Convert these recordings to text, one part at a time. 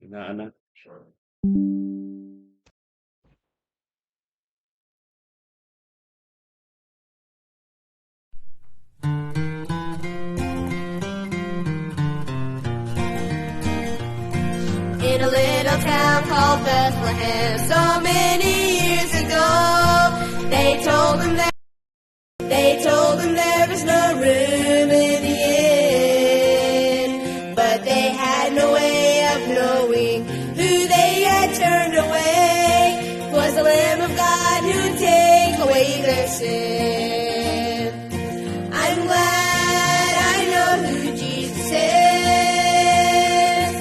Inaanak. In a little town called Bethlehem, so many years ago, they told him there was no room in the inn, but they had no way of knowing who they had turned away. 'Twas the Lamb of God who'd take away their sin. I'm glad I know who Jesus is.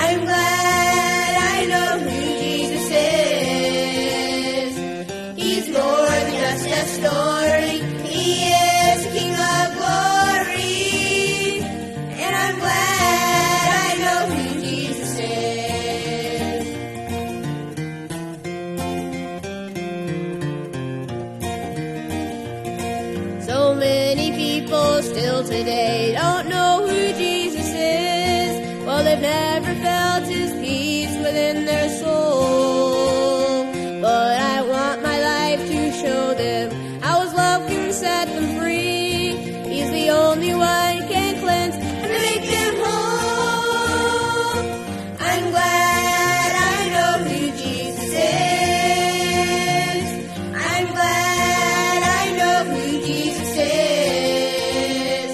I'm glad I know who Jesus is. He's more than just a story. He is the King of glory. And I'm glad I know who Jesus is. So many people still today don't know who Jesus is. Well, they've never felt his peace within their soul. But I want my life to show them how his love can set them free. He's the only one who can cleanse and make them whole. I'm glad I know who Jesus is. I'm glad I know who Jesus is.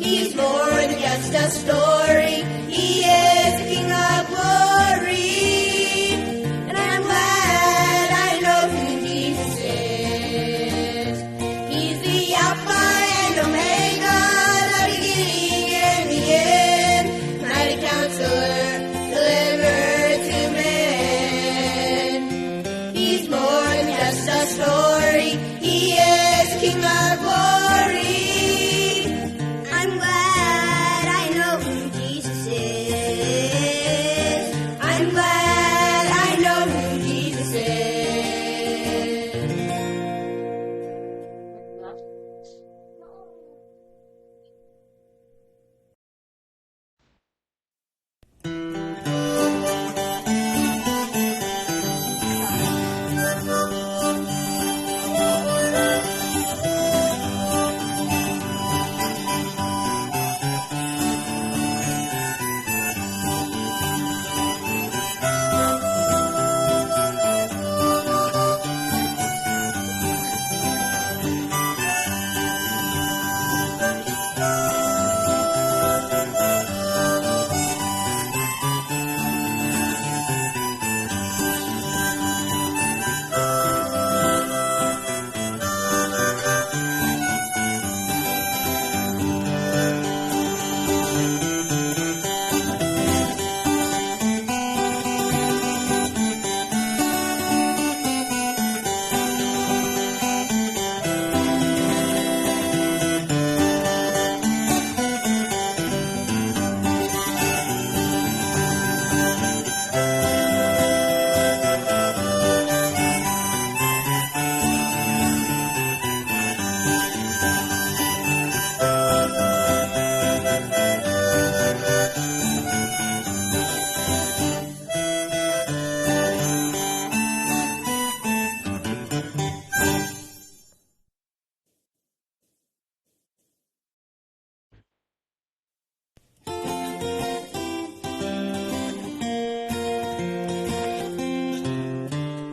He's more than just a story. He is the King of glory. And I'm glad I know who Jesus is. He's the Alpha and Omega, the beginning and the end. Mighty Counselor, deliverer to men. He's more than just a story. He is the King of glory. I'm glad I know who Jesus is. I'm glad I know who Jesus is.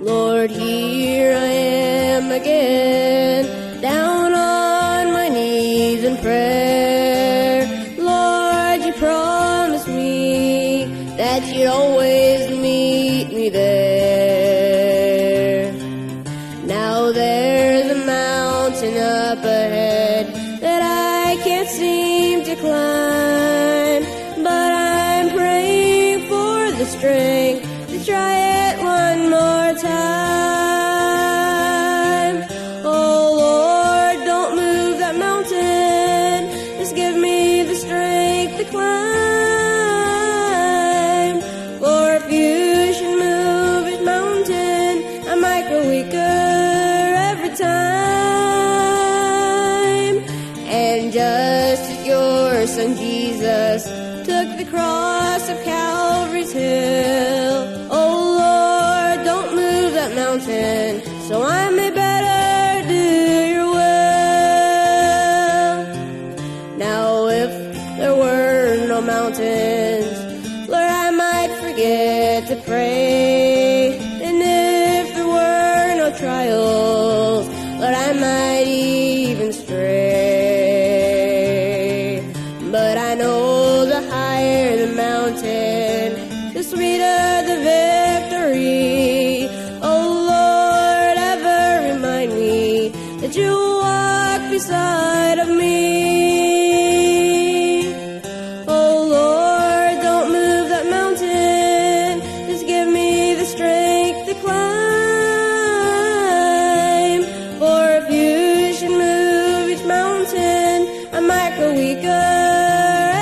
Lord, here I am again, down on my knees in prayer. Lord, you promised me that you'd always meet me there. Now there's a mountain up ahead that I can't seem to climb, but I'm praying for the strength to try it one more time. Oh Lord, don't move that mountain, just give me the strength to climb. For if you should move this mountain, I might grow weaker every time. And just as your your Son Jesus took the cross of Calvary's hill. Oh Lord, don't move that mountain, so I may better do your will. Now if there were no mountains, Lord, I might forget to pray. And if there were no trials, Lord, I might even stray. But I know the higher the mountain, the sweeter the victory. Oh Lord, ever remind me that you walk beside of me. Oh Lord, don't move that mountain, just give me the strength to climb. For if you should move each mountain, I might grow weaker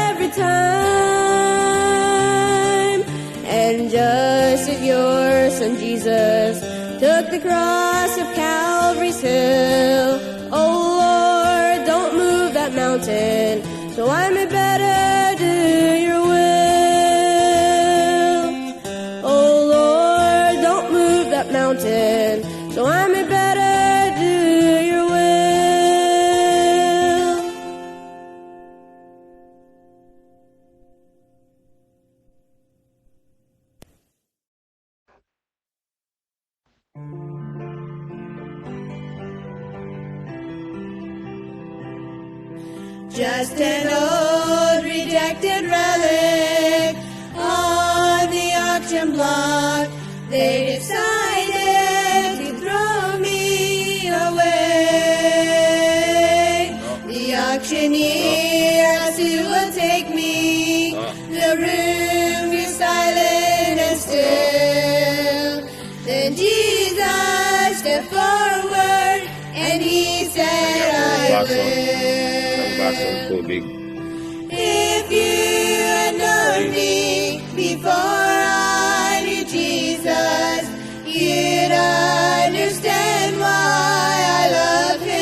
every time. And just as your Son Jesus took the cross of Calvary's hill, oh Lord, don't move that mountain, so I may better do your will. Oh Lord, don't move that mountain, so I may better do your will. Just an old rejected relic on the auction block, they decided to throw me away. The auctioneer asked who will take me. The room grew silent and still. Then Jesus stepped forward and he said, I will. If you had known me before I knew Jesus, you'd understand why I love him.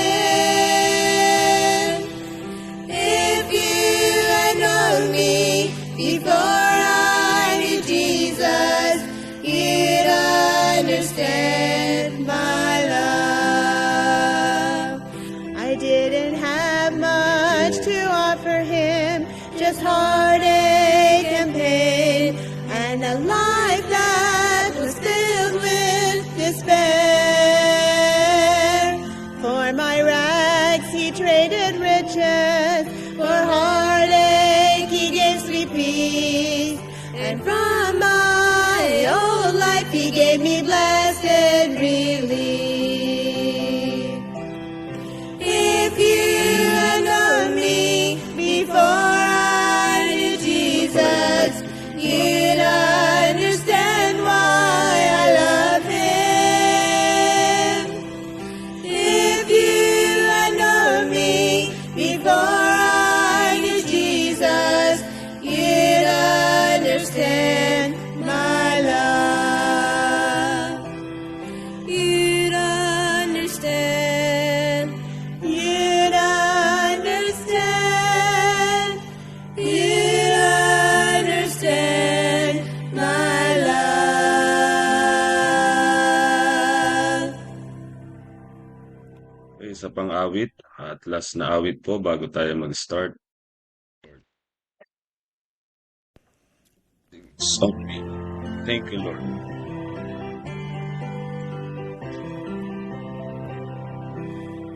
If you had known me before I knew Jesus, you'd understand my love. I didn't have much to offer him, just heartache and pain, and a life that was filled with despair. For my rags he traded riches, for heartache he gave sweet peace, and from my old life he gave me blessed relief. If you had known me before I knew Jesus, you'd understand why I love him. If you had known me before I knew Jesus, you'd understand my love. You'd understand. You'd understand. You'd understand my love. Isa pang awit at last na awit po bago tayo mag-start. Stop me. Thank you, Lord.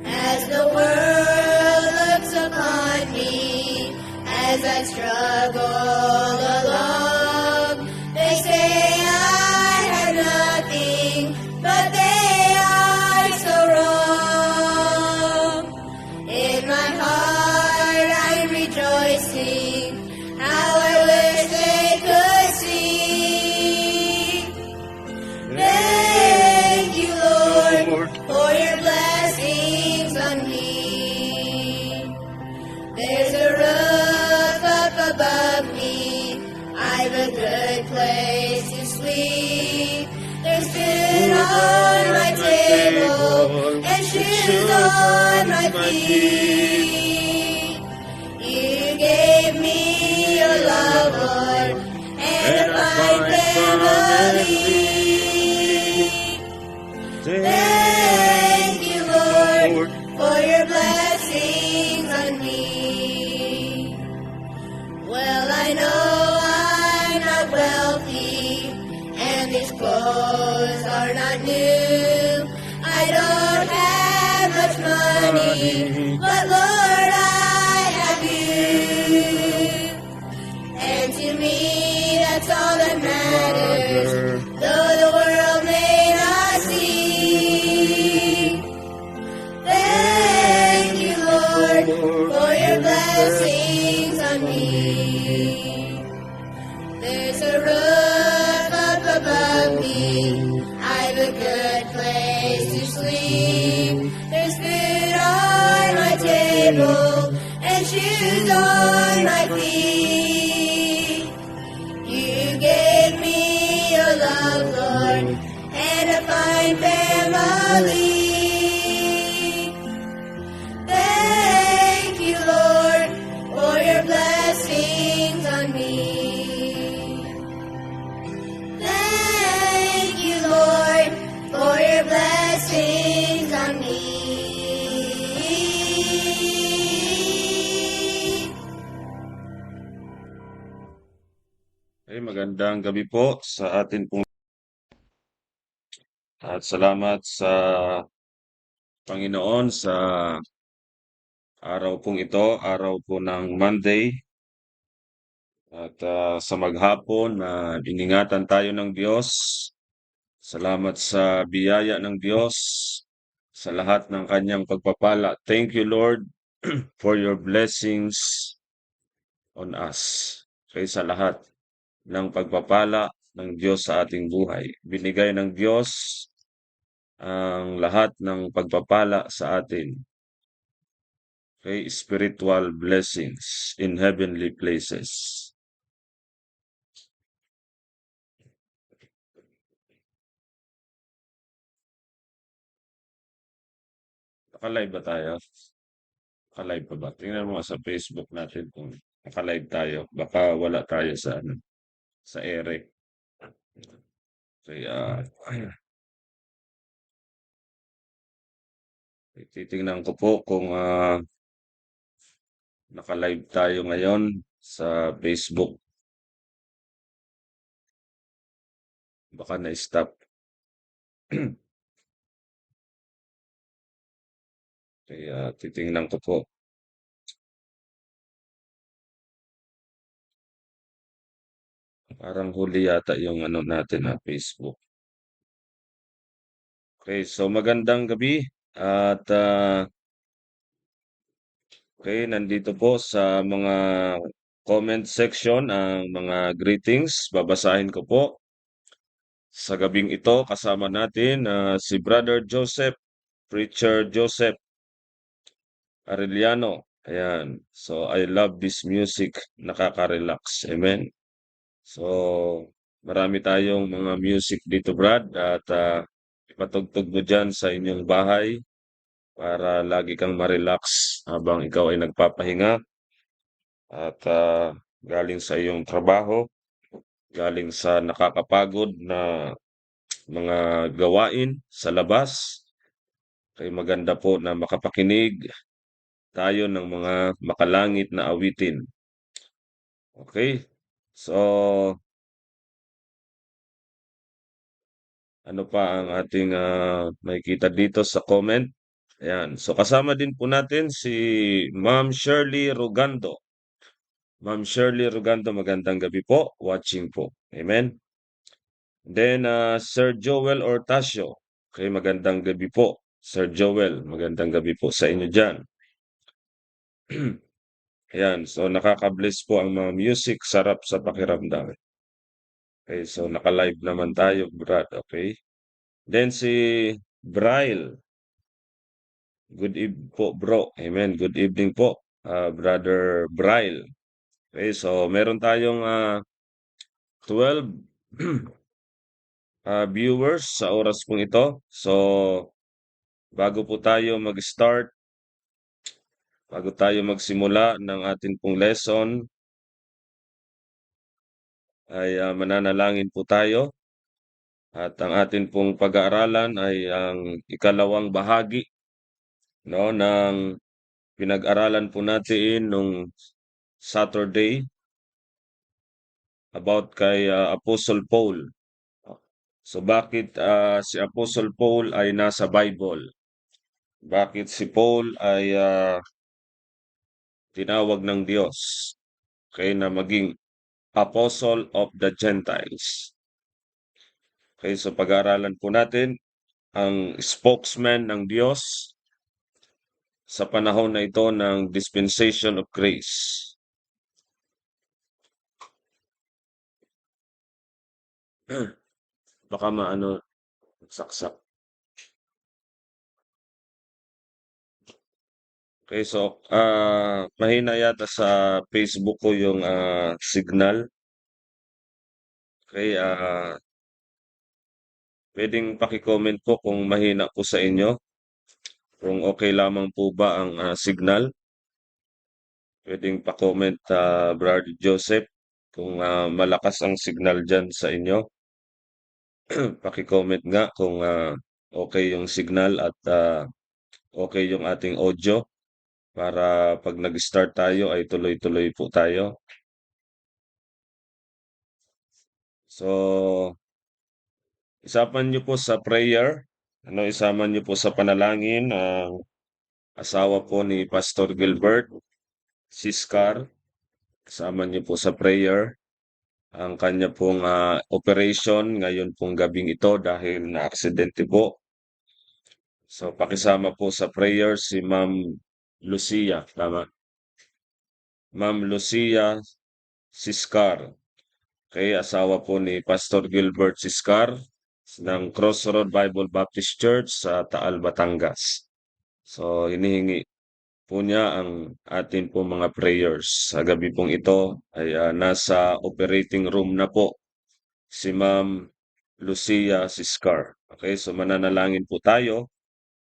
As the world looks upon me, as I struggle along, they say I have nothing, but they are so wrong. In my heart I'm rejoicing, how I wish they could see. Thank you, Lord, for your blessings on me. There's a roof up above me, I've a good place to sleep. There's food on my table and shoes on my feet. You gave clothes are not new. I don't have much money, but Lord, I have you. And to me, that's all that matters, though the world may not see. Thank you, Lord, for your blessings on me. There's a roof up above me, I've a good place to sleep. There's food on my table and shoes on my feet. You gave me your love, Lord, and a fine family. Thank you, Lord, for your blessings on me. Thank you, Lord, for your blessings on me. Okay, magandang gabi po sa atin pong at salamat sa Panginoon sa araw pong ito, araw po ng Monday at sa maghapon na iningatan tayo ng Diyos. Salamat sa biyaya ng Diyos sa lahat ng kanyang pagpapala. Thank you, Lord, for your blessings on us. Kaya sa lahat ng pagpapala ng Diyos sa ating buhay. Binigay ng Diyos ang lahat ng pagpapala sa atin. Okay, spiritual blessings in heavenly places. Naka-live ba tayo? Naka-live pa ba? Tingnan mo sa Facebook natin kung naka-live tayo. Baka wala tayo sa sa ere. Kaya titingnan ko po kung naka-live tayo ngayon sa Facebook. Baka na-stop. Kaya titingnan ko po. Parang huli yata yung ano natin na Facebook. Okay, so magandang gabi at okay, nandito po sa mga comment section ang mga greetings. Babasahin ko po. Sa gabing ito kasama natin si Brother Joseph, Preacher Joseph Arellano. Ayan. So I love this music, nakaka-relax. Amen. So marami tayong mga music dito, Brad, at ipatugtog mo dyan sa inyong bahay para lagi kang ma-relax habang ikaw ay nagpapahinga at galing sa iyong trabaho, galing sa nakakapagod na mga gawain sa labas. Kaya maganda po na makapakinig tayo ng mga makalangit na awitin. Okay? So, ano pa ang ating makikita dito sa comment? Ayan. So, kasama din po natin si Ma'am Shirley Rugando. Ma'am Shirley Rugando, magandang gabi po. Watching po. Amen. Then, Sir Joel Ortasio. Okay, magandang gabi po. Sir Joel, magandang gabi po sa inyo dyan. Ayan, so nakaka-bless po ang mga music, sarap sa pakiramdam. Okay, so naka-live naman tayo, Brad, okay? Then si Braille. Good evening po, bro. Amen. Good evening po, Brother Braille. Okay, so meron tayong 12 viewers sa oras pong ito. So, bago po tayo mag-start, bago tayo magsimula ng ating pong lesson, ay mananalangin po tayo. At ang atin pong pag-aaralan ay ang ikalawang bahagi, no, ng pinag-aralan po natin nung Saturday about kay Apostle Paul. So bakit si Apostle Paul ay nasa Bible? Bakit si Paul ay tinawag ng Diyos okay, na maging Apostle of the Gentiles? Okay, so pag-aaralan po natin ang spokesman ng Diyos sa panahon na ito ng Dispensation of Grace. Baka maano, saksak. Okay, so mahina yata sa Facebook ko yung signal. Okay, pwedeng paki-comment po kung mahina po sa inyo. Kung okay lamang po ba ang signal. Pwedeng pa-comment Brother Joseph kung malakas ang signal dyan sa inyo. Paki-comment nga kung okay yung signal at okay yung ating audio para pag nag-start tayo ay tuloy-tuloy po tayo. So, isapan niyo po sa prayer. Isama niyo po sa panalangin ang asawa po ni Pastor Gilbert, Siskar. Isama niyo po sa prayer ang kanya pong operation ngayon pong gabing ito dahil na-aksidente po. So, pakisama po sa prayer si Ma'am Lucia, tama? Ma'am Lucia Siskar. Okay, asawa po ni Pastor Gilbert Siskar ng Crossroad Bible Baptist Church sa Taal, Batangas. So, hinihingi po niya ang atin po mga prayers. Sa gabi pong ito ay nasa operating room na po si Ma'am Lucia Siskar. Okay, so mananalangin po tayo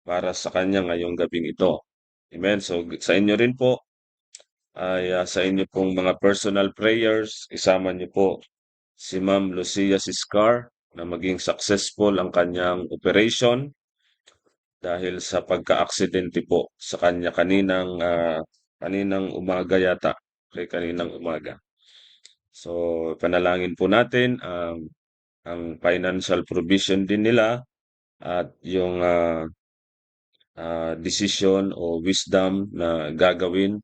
para sa kanya ngayong gabing ito. Amen. So, sa inyo rin po ay sa inyo pong mga personal prayers, isama niyo po si Ma'am Lucia Siskar na maging successful ang kanyang operation dahil sa pagka-aksidente po sa kanya kaninang umaga yata. Okay, kaninang umaga. So, panalangin po natin ang financial provision din nila at yung decision o wisdom na gagawin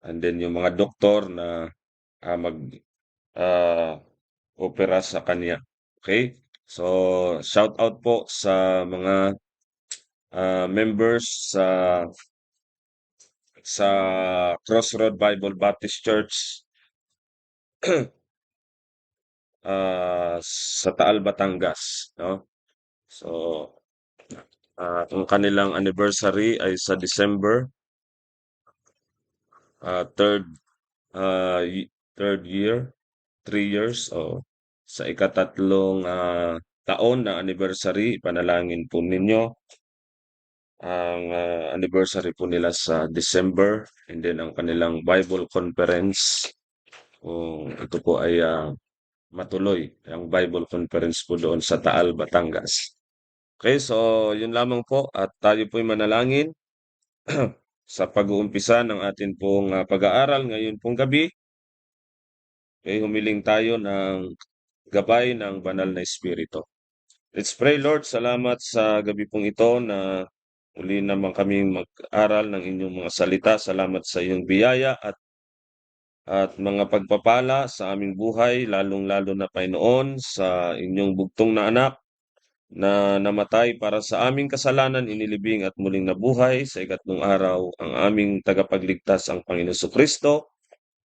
and then yung mga doktor na mag ah, opera sa kanya. Okay? So, shout out po sa mga members sa Crossroad Bible Baptist Church sa Taal, Batangas, no? So, ang kanilang anniversary ay sa December third third year, 3 years o sa ikatatlong taon na anniversary, panalangin po ninyo ang anniversary po nila sa December and then ang kanilang Bible conference kung ito po ay matuloy ang Bible conference po doon sa Taal, Batangas. Okay, so yun lamang po at tayo po'y manalangin sa pag-uumpisa ng atin pong pag-aaral ngayon pong gabi. Okay, humiling tayo ng gabay ng banal na Espiritu. Let's pray, Lord. Salamat sa gabi pong ito na muli naman kaming mag-aral ng inyong mga salita. Salamat sa iyong biyaya at mga pagpapala sa aming buhay, lalong-lalo na Panginoon sa inyong bugtong na anak na namatay para sa aming kasalanan, inilibing at muling nabuhay sa ikatlong araw ang aming tagapagligtas ang Panginoon Kristo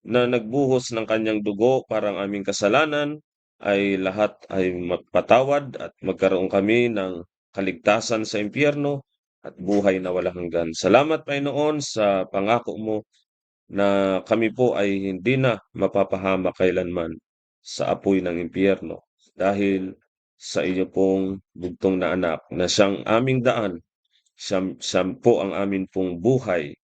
na nagbuhos ng kanyang dugo para ang aming kasalanan ay lahat ay mapatawad at magkaroon kami ng kaligtasan sa impyerno at buhay na walang hanggan. Salamat Panginoon sa pangako mo na kami po ay hindi na mapapahama kailanman sa apoy ng impyerno dahil sa iyo pong bugtong na anak na siyang aming daan, siya po ang amin pong buhay,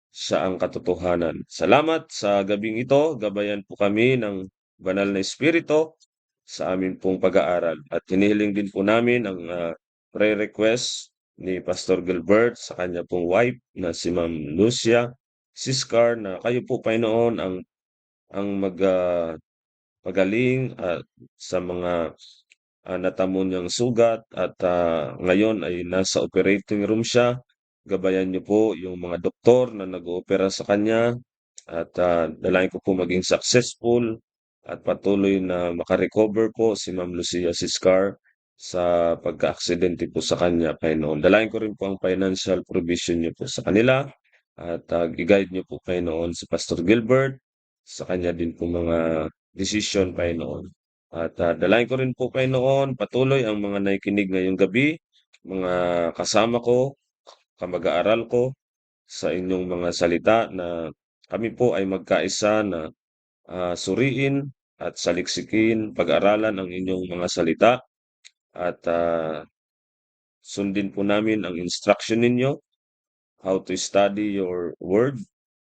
siya ang katotohanan. Salamat sa gabing ito, gabayan po kami ng banal na Espiritu sa amin pong pag-aaral. At hinihiling din po namin ang prayer request ni Pastor Gilbert sa kanya pong wife na si Ma'am Lucia Siskar na kayo po Panginoon ang magaling sa mga natamo niyang sugat at ngayon ay nasa operating room siya. Gabayan niyo po yung mga doktor na nag-oopera sa kanya at dalangin ko po maging successful at patuloy na makarecover po si Ma'am Lucia Siscar sa pagka-aksidente po sa kanya, Panginoon. Dalangin ko rin po ang financial provision niyo po sa kanila at i-guide niyo po, Panginoon, si Pastor Gilbert sa kanya din po mga decision, Panginoon. At dalangin ko rin po, Panginoon, patuloy ang mga nakikinig ngayong gabi, mga kasama ko, kamag-aaral ko, sa inyong mga salita na kami po ay magkaisa na suriin at saliksikin, pag-aralan ang inyong mga salita at sundin po namin ang instruction ninyo, how to study your word,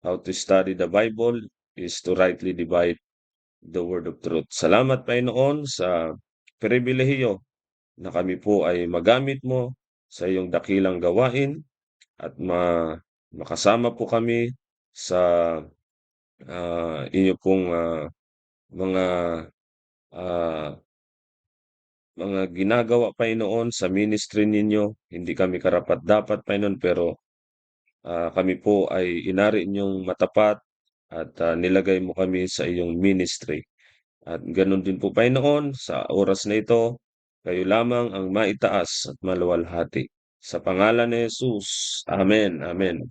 how to study the Bible is to rightly divide the word of truth. Salamat, Panginoon, sa pribilehiyo na kami po ay magamit mo sa iyong dakilang gawain at makasama po kami sa inyo pong mga ah, mga ginagawa, Panginoon, sa ministry ninyo. Hindi kami karapat-dapat, Panginoon, pero kami po ay inari niyong matapat at nilagay mo kami sa iyong ministry. At ganoon din po, Panginoon, sa oras na ito, kayo lamang ang maitaas at maluwalhati. Sa pangalan ni Jesus. Amen. Amen.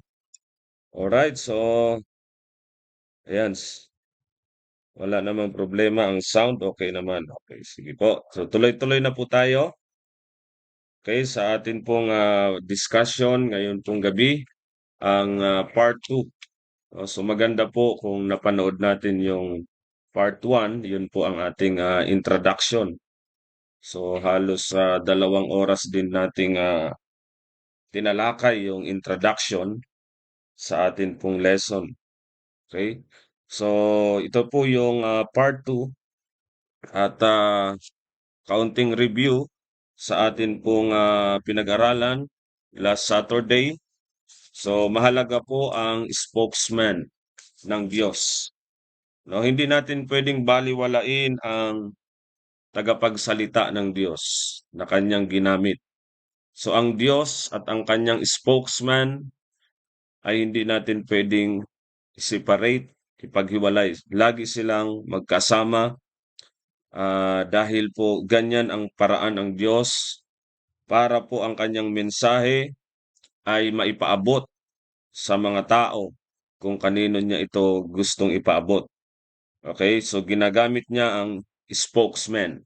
Alright, so ayan. Wala namang problema ang sound, okay naman. Okay, sige po. So tuloy-tuloy na po tayo. Okay, sa atin pong discussion ngayon pong gabi, ang part 2. So maganda po kung napanood natin yung part 1, yun po ang ating introduction. So halos 2 oras din nating tinalakay yung introduction sa atin pong lesson. Okay? So ito po yung part 2 at kaunting review sa atin pong pinag-aralan last Saturday. So mahalaga po ang spokesman ng Diyos. No, hindi natin pwedeng baliwalain ang tagapagsalita ng Diyos na kanyang ginamit. So ang Diyos at ang kanyang spokesman ay hindi natin pwedeng separate, ipaghiwalay. Lagi silang magkasama dahil po ganyan ang paraan ng Diyos para po ang kanyang mensahe ay maipaabot sa mga tao kung kanino niya ito gustong ipaabot. Okay, so ginagamit niya ang spokesman.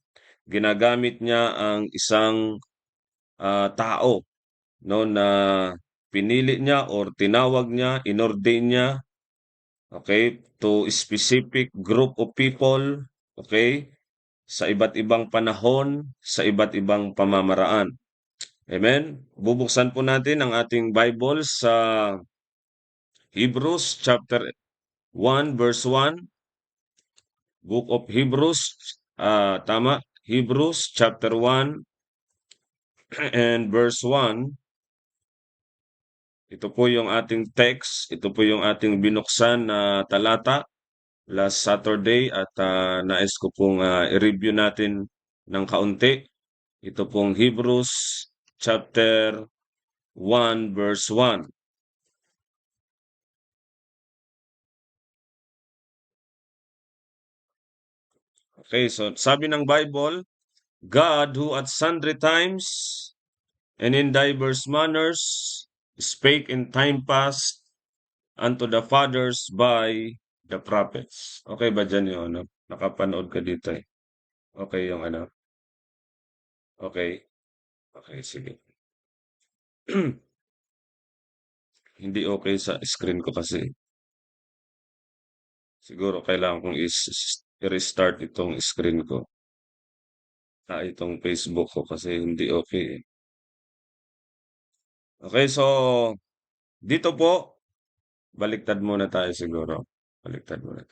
Ginagamit niya ang isang tao no na pinili niya or tinawag niya, inordain niya, okay, to specific group of people, okay, sa iba't ibang panahon, sa iba't ibang pamamaraan. Amen? Bubuksan po natin ang ating Bible sa Hebrews chapter 1 verse 1. Book of Hebrews, tama, Hebrews chapter 1 and verse 1. Ito po yung ating text, ito po yung ating binuksan na talata last Saturday at nais ko pong i-review natin ng kaunti. Ito pong Hebrews chapter 1 verse 1. Okay, so sabi ng Bible, God who at sundry times and in diverse manners spake in time past unto the fathers by the prophets. Okay ba dyan yung ano? Nakapanood ka dito eh. Okay yung ano? Okay. Okay, sige. Hindi okay sa screen ko kasi. Siguro kailangan kong i-restart itong screen ko. Itong Facebook ko kasi hindi okay eh. Okay, so dito po, baliktad muna tayo siguro. Baliktad muna.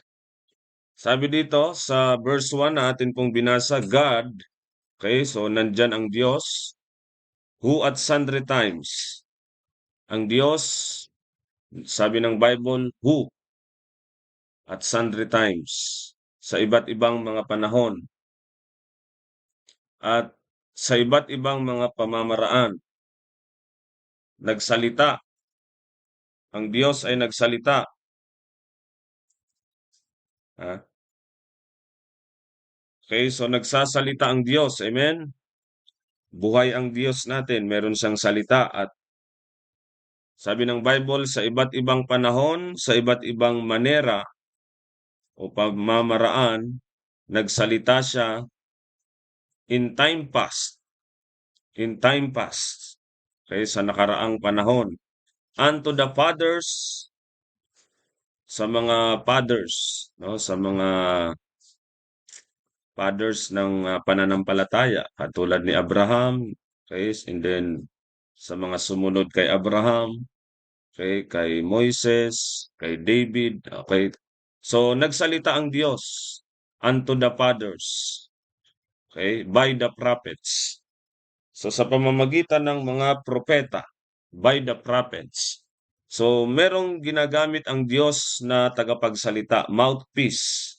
Sabi dito sa verse 1 na atin pong binasa, God, okay, so nandyan ang Diyos, who at sundry times. Ang Diyos, sabi ng Bible, who at sundry times. Sa iba't ibang mga panahon. at sa iba't ibang mga pamamaraan. Nagsalita. Ang Diyos ay nagsalita. Ah, Okay, so nagsasalita ang Diyos. Amen? Buhay ang Diyos natin. Meron siyang salita at sabi ng Bible, sa iba't ibang panahon, sa iba't ibang manera o pamamaraan, nagsalita siya in time past. In time past. Okay, sa nakaraang panahon. Unto the fathers, sa mga fathers, no, sa mga fathers ng pananampalataya, katulad ni Abraham, okay, and then sa mga sumunod kay Abraham, okay, kay Moises, kay David, okay. So nagsalita ang Diyos unto the fathers, okay, by the prophets. So sa pamamagitan ng mga propeta, by the prophets. So merong ginagamit ang Diyos na tagapagsalita, mouthpiece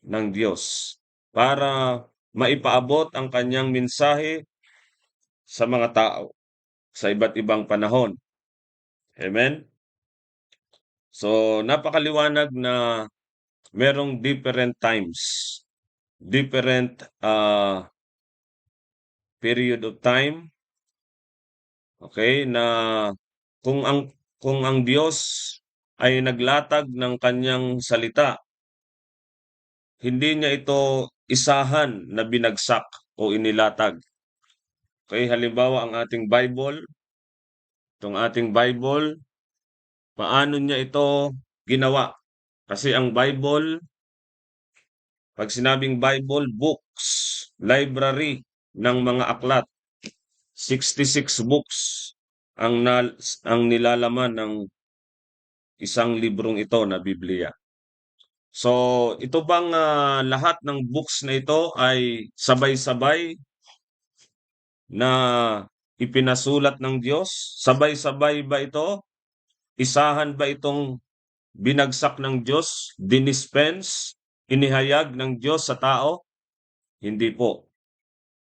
ng Diyos para maipaabot ang kanyang mensahe sa mga tao sa iba't ibang panahon. Amen? So napakaliwanag na merong different times, different period of time, okay, na kung ang Diyos ay naglatag ng kanyang salita, hindi niya ito isahan na binagsak o inilatag. Okay, halimbawa ang ating Bible, itong ating Bible, paano niya ito ginawa? Kasi ang Bible, pag sinabing Bible, books, library ng mga aklat, 66 books ang nilalaman ng isang librong ito na Biblia. So, ito bang lahat ng books na ito ay sabay-sabay na ipinasulat ng Diyos? Sabay-sabay ba ito? Isahan ba itong binagsak ng Diyos, dinispense, inihayag ng Diyos sa tao? Hindi po.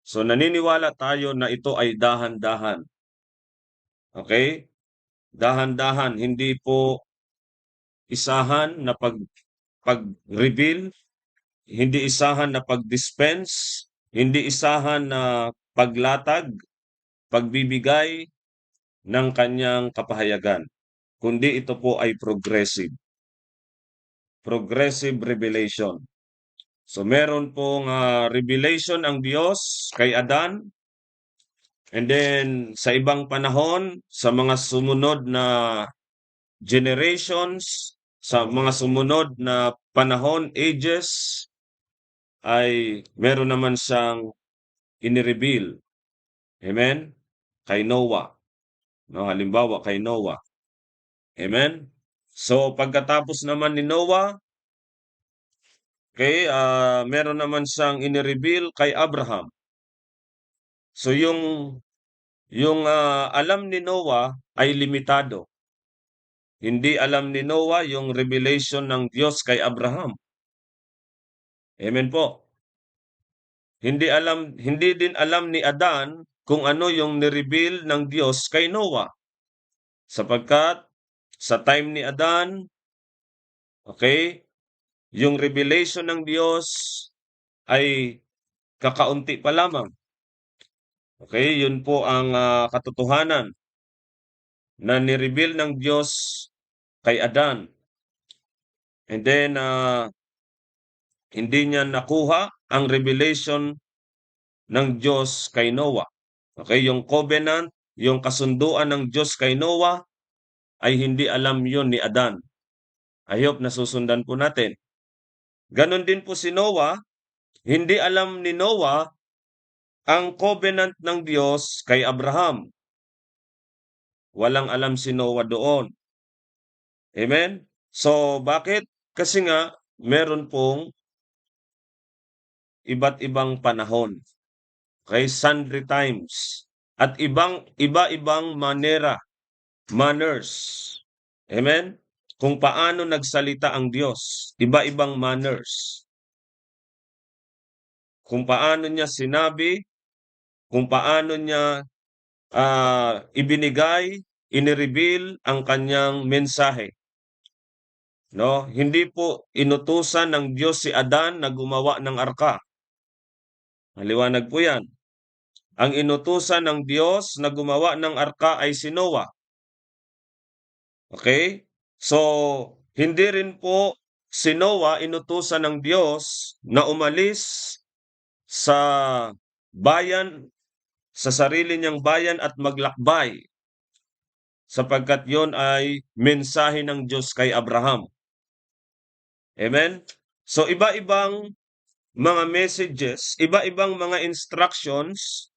So naniniwala tayo na ito ay dahan-dahan. Okay? Dahan-dahan, hindi po isahan na pag-reveal, hindi isahan na pag-dispense, hindi isahan na paglatag, pagbibigay ng kanyang kapahayagan, kundi ito po ay progressive. Progressive revelation. So meron pong revelation ang Diyos kay Adan, and then sa ibang panahon, sa mga sumunod na generations, sa mga sumunod na panahon, ages, ay meron naman siyang inireveal. Amen? Kay Noah. No, halimbawa kay Noah. Amen? So pagkatapos naman ni Noah, okay, meron naman siyang inireveal kay Abraham. So yung alam ni Noah ay limitado. Hindi alam ni Noah yung revelation ng Diyos kay Abraham. Amen po. Hindi din alam ni Adan kung ano yung nireveal ng Diyos kay Noah. Sapagkat sa time ni Adan, okay, yung revelation ng Diyos ay kakaunti pa lamang. Okay, yun po ang katotohanan na nireveal ng Diyos kay Adan. And then, hindi niya nakuha ang revelation ng Diyos kay Noah. Okay, yung covenant, yung kasunduan ng Diyos kay Noah ay hindi alam yun ni Adan. I hope nasusundan po natin. Ganon din po si Noah, hindi alam ni Noah ang covenant ng Diyos kay Abraham. Walang alam si Noah doon. Amen? So, bakit? Kasi nga, meron pong iba't ibang panahon. Okay, sundry times. At iba-ibang manners. Amen? Kung paano nagsalita ang Diyos. Iba-ibang manners. kung paano niya sinabi, kung paano niya ibinigay, inireveal ang kanyang mensahe. No, hindi po inutusan ng Diyos si Adan na gumawa ng arka. Maliwanag po 'yan. Ang inutusan ng Diyos na gumawa ng arka ay si Noah. Okay? So, hindi rin po si Noah inutusan ng Diyos na umalis sa bayan, sa sarili niyang bayan at maglakbay, sapagkat yon ay mensahe ng Diyos kay Abraham. Amen? So, iba-ibang mga messages, iba-ibang mga instructions,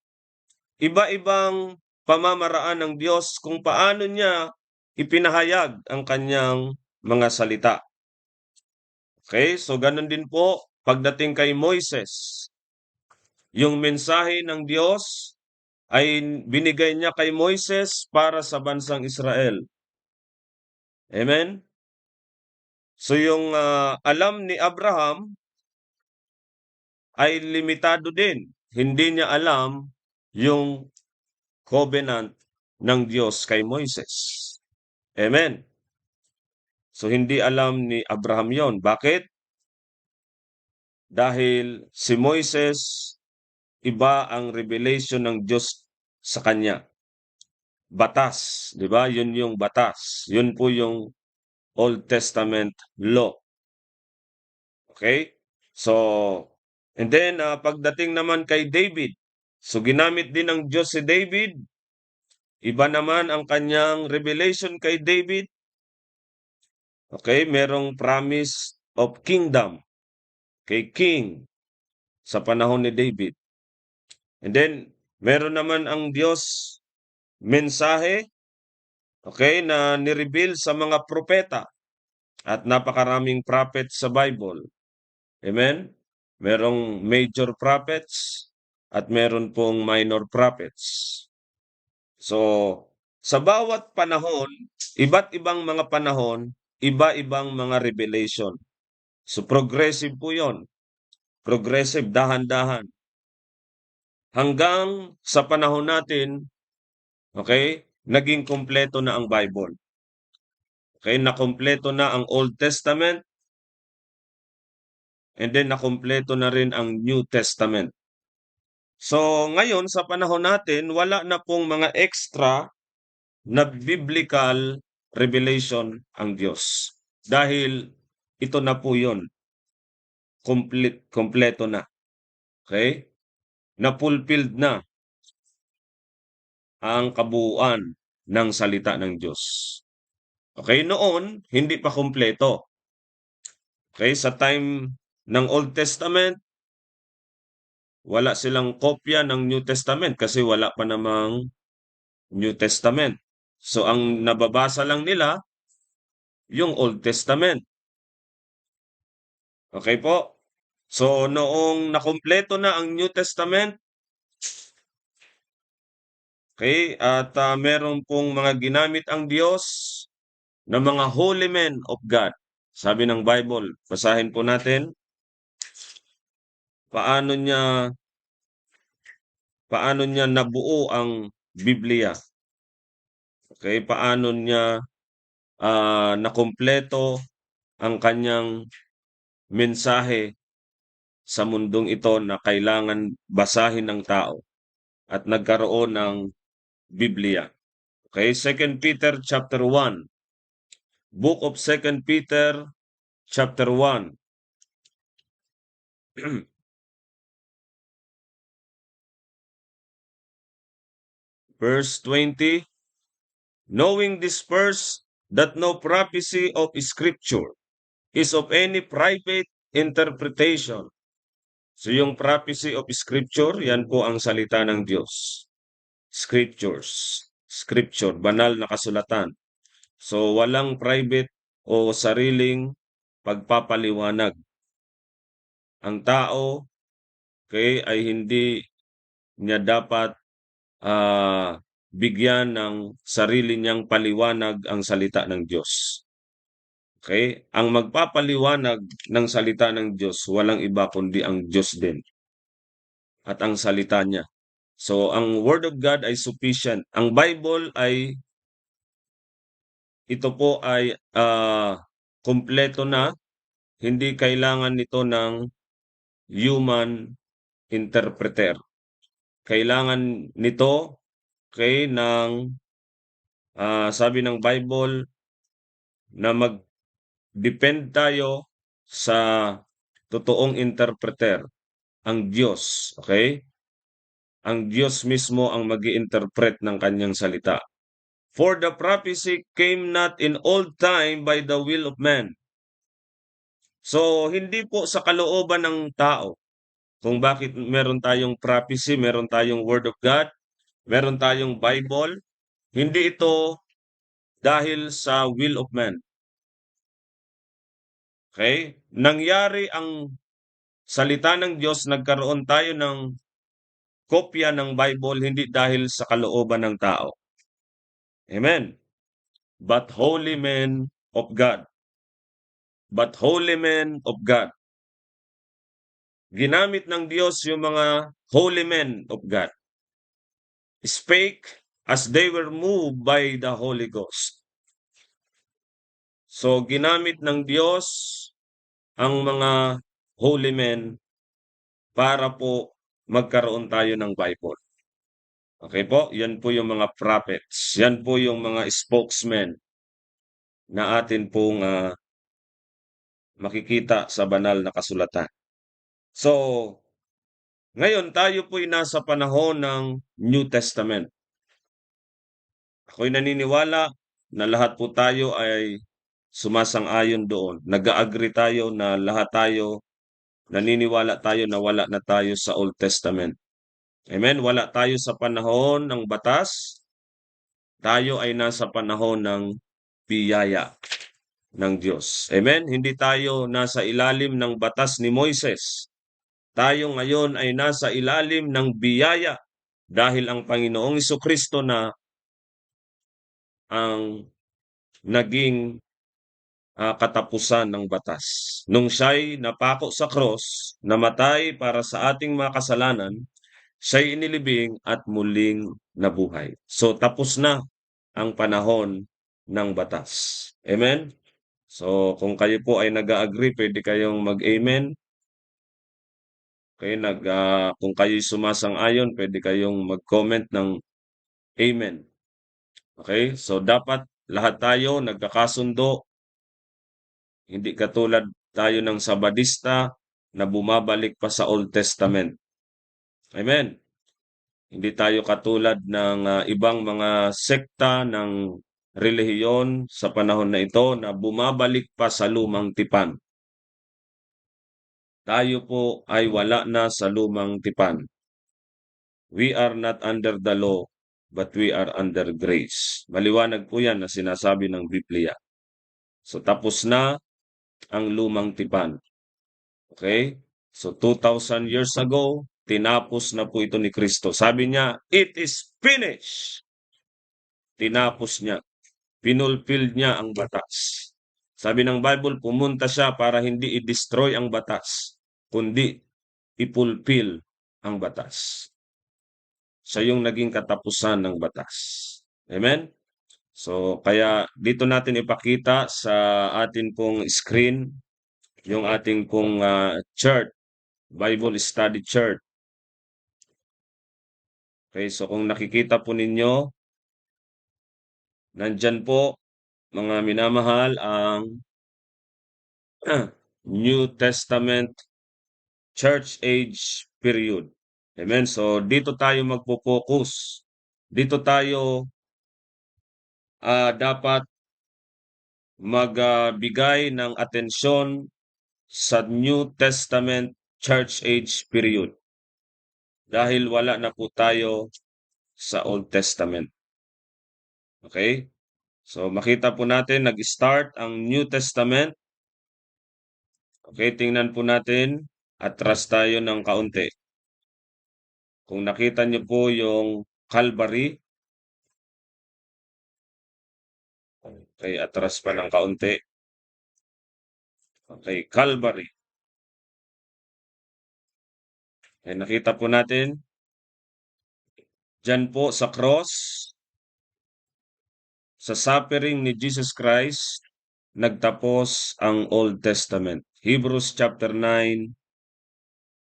iba-ibang pamamaraan ng Diyos kung paano niya ipinahayag ang kanyang mga salita. Okay, so ganun din po pagdating kay Moises. Yung mensahe ng Diyos ay binigay niya kay Moises para sa bansang Israel. Amen? So yung alam ni Abraham ay limitado din. Hindi niya alam yung covenant ng Diyos kay Moises. Amen? So hindi alam ni Abraham yon. Bakit? Dahil si Moises, iba ang revelation ng Diyos sa kanya. Batas, di ba? Yun yung batas. Yun po yung Old Testament law. Okay? So, and then pagdating naman kay David, so ginamit din ng Diyos si David. Iba naman ang kanyang revelation kay David. Okay, merong promise of kingdom kay king sa panahon ni David. And then, meron naman ang Diyos mensahe, okay, na nireveal sa mga propeta at napakaraming prophet sa Bible. Amen? Merong major prophets at meron pong minor prophets. So, sa bawat panahon, iba't ibang mga panahon, iba-ibang mga revelation. So, progressive po yon. Progressive, dahan-dahan. Hanggang sa panahon natin, okay, naging kompleto na ang Bible. Okay, nakompleto na ang Old Testament, and then nakompleto na rin ang New Testament. So, ngayon sa panahon natin, wala na pong mga extra na biblical revelation ang Diyos. Dahil ito na po yun. Kompleto na. Okay? Na-fulfilled na ang kabuuan ng salita ng Diyos. Okay? Noon, hindi pa kompleto. Okay? Sa time ng Old Testament, wala silang kopya ng New Testament kasi wala pa namang New Testament. So, ang nababasa lang nila, yung Old Testament. Okay po? So, noong nakumpleto na ang New Testament, okay, at meron pong mga ginamit ang Diyos na mga holy men of God. Sabi ng Bible, basahin po natin, paano niya nabuo ang Biblia. Okay, paano niya nakumpleto ang kanyang mensahe sa mundong ito na kailangan basahin ng tao at nagkaroon ng Biblia. Okay, 2 Peter chapter 1. Book of 2 Peter chapter 1. Verse 20. Knowing this first, that no prophecy of Scripture is of any private interpretation. So yung prophecy of Scripture, yan po ang salita ng Diyos. Scriptures. Scripture, banal na kasulatan. So walang private o sariling pagpapaliwanag. Ang tao, okay, ay hindi niya dapat bigyan ng sarili niyang paliwanag ang salita ng Diyos. Okay? Ang magpapaliwanag ng salita ng Diyos, walang iba kundi ang Diyos din. at ang salita niya. So, ang Word of God ay sufficient. Ang Bible ay, ito po ay kumpleto na. Hindi kailangan nito ng human interpreter. Kailangan nito sabi ng Bible, na mag-depend tayo sa totoong interpreter, ang Diyos. Okay? Ang Diyos mismo ang mag-i-interpret ng kanyang salita. For the prophecy came not in old time by the will of man. So, hindi po sa kalooban ng tao kung bakit meron tayong prophecy, meron tayong Word of God, meron tayong Bible. Hindi ito dahil sa will of man. Okay? Nangyari ang salita ng Diyos, nagkaroon tayo ng kopya ng Bible, hindi dahil sa kalooban ng tao. Amen. But holy men of God. But holy men of God. Ginamit ng Diyos yung mga holy men of God. Spake as they were moved by the Holy Ghost. So, ginamit ng Diyos ang mga holy men para po magkaroon tayo ng Bible. Okay po? Yan po yung mga prophets. Yan po yung mga spokesmen na atin pong makikita sa banal na kasulatan. So, ngayon tayo po'y nasa panahon ng New Testament. Ako'y naniniwala na lahat po tayo ay sumasang-ayon doon. Nag-agree tayo na lahat tayo, naniniwala tayo na wala na tayo sa Old Testament. Amen? Wala tayo sa panahon ng batas. Tayo ay nasa panahon ng biyaya ng Diyos. Amen? Hindi tayo nasa ilalim ng batas ni Moises. Tayo ngayon ay nasa ilalim ng biyaya dahil ang Panginoong Jesucristo na ang naging katapusan ng batas. Nung siya'y napako sa cross, namatay para sa ating mga kasalanan, siya'y inilibing at muling nabuhay. So tapos na ang panahon ng batas. Amen? So kung kayo po ay nag-agree, pwede kayong mag-amen. Okay, kung kayo'y sumasang-ayon, pwede kayong mag-comment ng amen. Okay? So dapat lahat tayo nagkakasundo. Hindi katulad tayo ng Sabadista na bumabalik pa sa Old Testament. Amen. Hindi tayo katulad ng ibang mga sekta ng relihiyon sa panahon na ito na bumabalik pa sa lumang tipan. Tayo po ay wala na sa lumang tipan. We are not under the law, but we are under grace. Maliwanag po yan na sinasabi ng Biblia. So tapos na ang lumang tipan. Okay? So 2,000 years ago, tinapos na po ito ni Kristo. Sabi niya, it is finished. Tinapos niya. Pinulfill niya ang batas. Sabi ng Bible, pumunta siya para hindi i-destroy ang batas, kundi ipulfill ang batas. Siya yung naging katapusan ng batas. Amen? So, kaya dito natin ipakita sa atin pong screen yung ating pong chart, Bible Study Chart. Okay, so kung nakikita po ninyo, nandyan po, mga minamahal, ang New Testament Church Age period. Amen? So, dito tayo magpo-focus. Dito tayo dapat magbigay ng atensyon sa New Testament Church Age period. Dahil wala na po tayo sa Old Testament. Okay? So, makita po natin, nag-start ang New Testament. Okay, tingnan po natin. Atras tayo ng kaunti. Kung nakita niyo po yung Calvary. Okay, atras pa ng kaunti. Okay, Calvary. Ay nakita po natin diyan po sa cross, sa suffering ni Jesus Christ, nagtapos ang Old Testament. Hebrews chapter 9,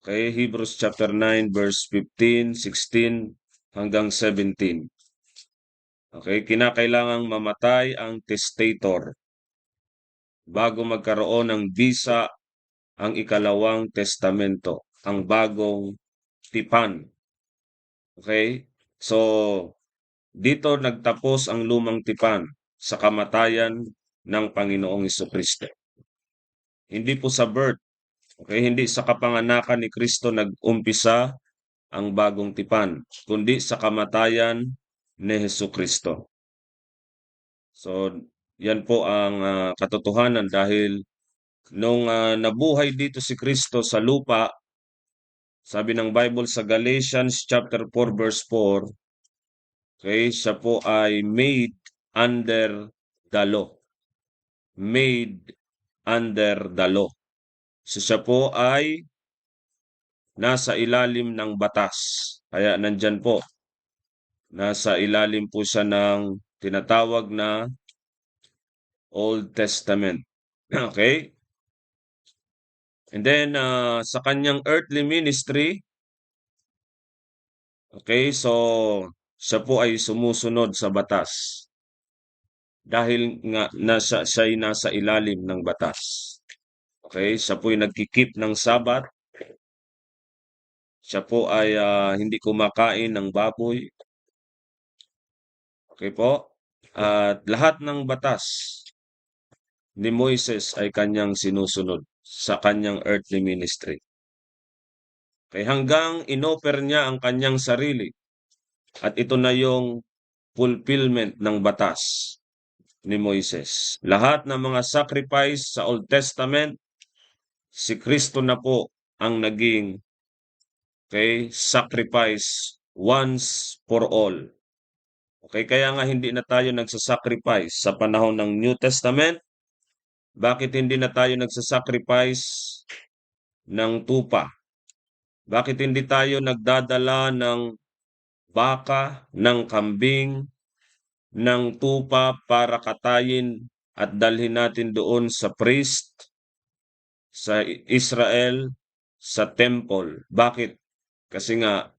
okay, Hebrews chapter 9 verse 15, 16 hanggang 17. Okay, kinakailangang mamatay ang testator bago magkaroon ng bisa ang ikalawang testamento, ang bagong tipan. Okay? So, dito nagtapos ang lumang tipan sa kamatayan ng Panginoong Jesucristo. Hindi po sa birth, okay? Hindi sa kapanganakan ni Kristo nag-umpisa ang bagong tipan, kundi sa kamatayan ni Jesucristo. So, yan po ang katotohanan dahil nung nabuhay dito si Kristo sa lupa, sabi ng Bible sa Galatians chapter 4 verse 4, okay, siya po ay made under the law. Made under the law. So siya po ay nasa ilalim ng batas. Kaya nandyan po, nasa ilalim po siya ng tinatawag na Old Testament. Okay? And then, sa kanyang earthly ministry, okay, so siya po ay sumusunod sa batas. Dahil nga siya'y nasa ilalim ng batas. Okay, siya po ay nagkikip ng Sabat. Siya po ay hindi kumakain ng baboy. Okay po? At lahat ng batas ni Moises ay kanyang sinusunod sa kanyang earthly ministry. Okay, hanggang inoffer niya ang kanyang sarili. At ito na yung fulfillment ng batas ni Moises. Lahat ng mga sacrifice sa Old Testament, si Kristo na po ang naging sacrifice once for all. Okay, kaya nga hindi na tayo nagsasacrifice sa panahon ng New Testament. Bakit hindi na tayo nagsasacrifice ng tupa? Bakit hindi tayo nagdadala ng baka, ng kambing, ng tupa para katayin at dalhin natin doon sa priest, sa Israel, sa temple? Bakit? Kasi nga,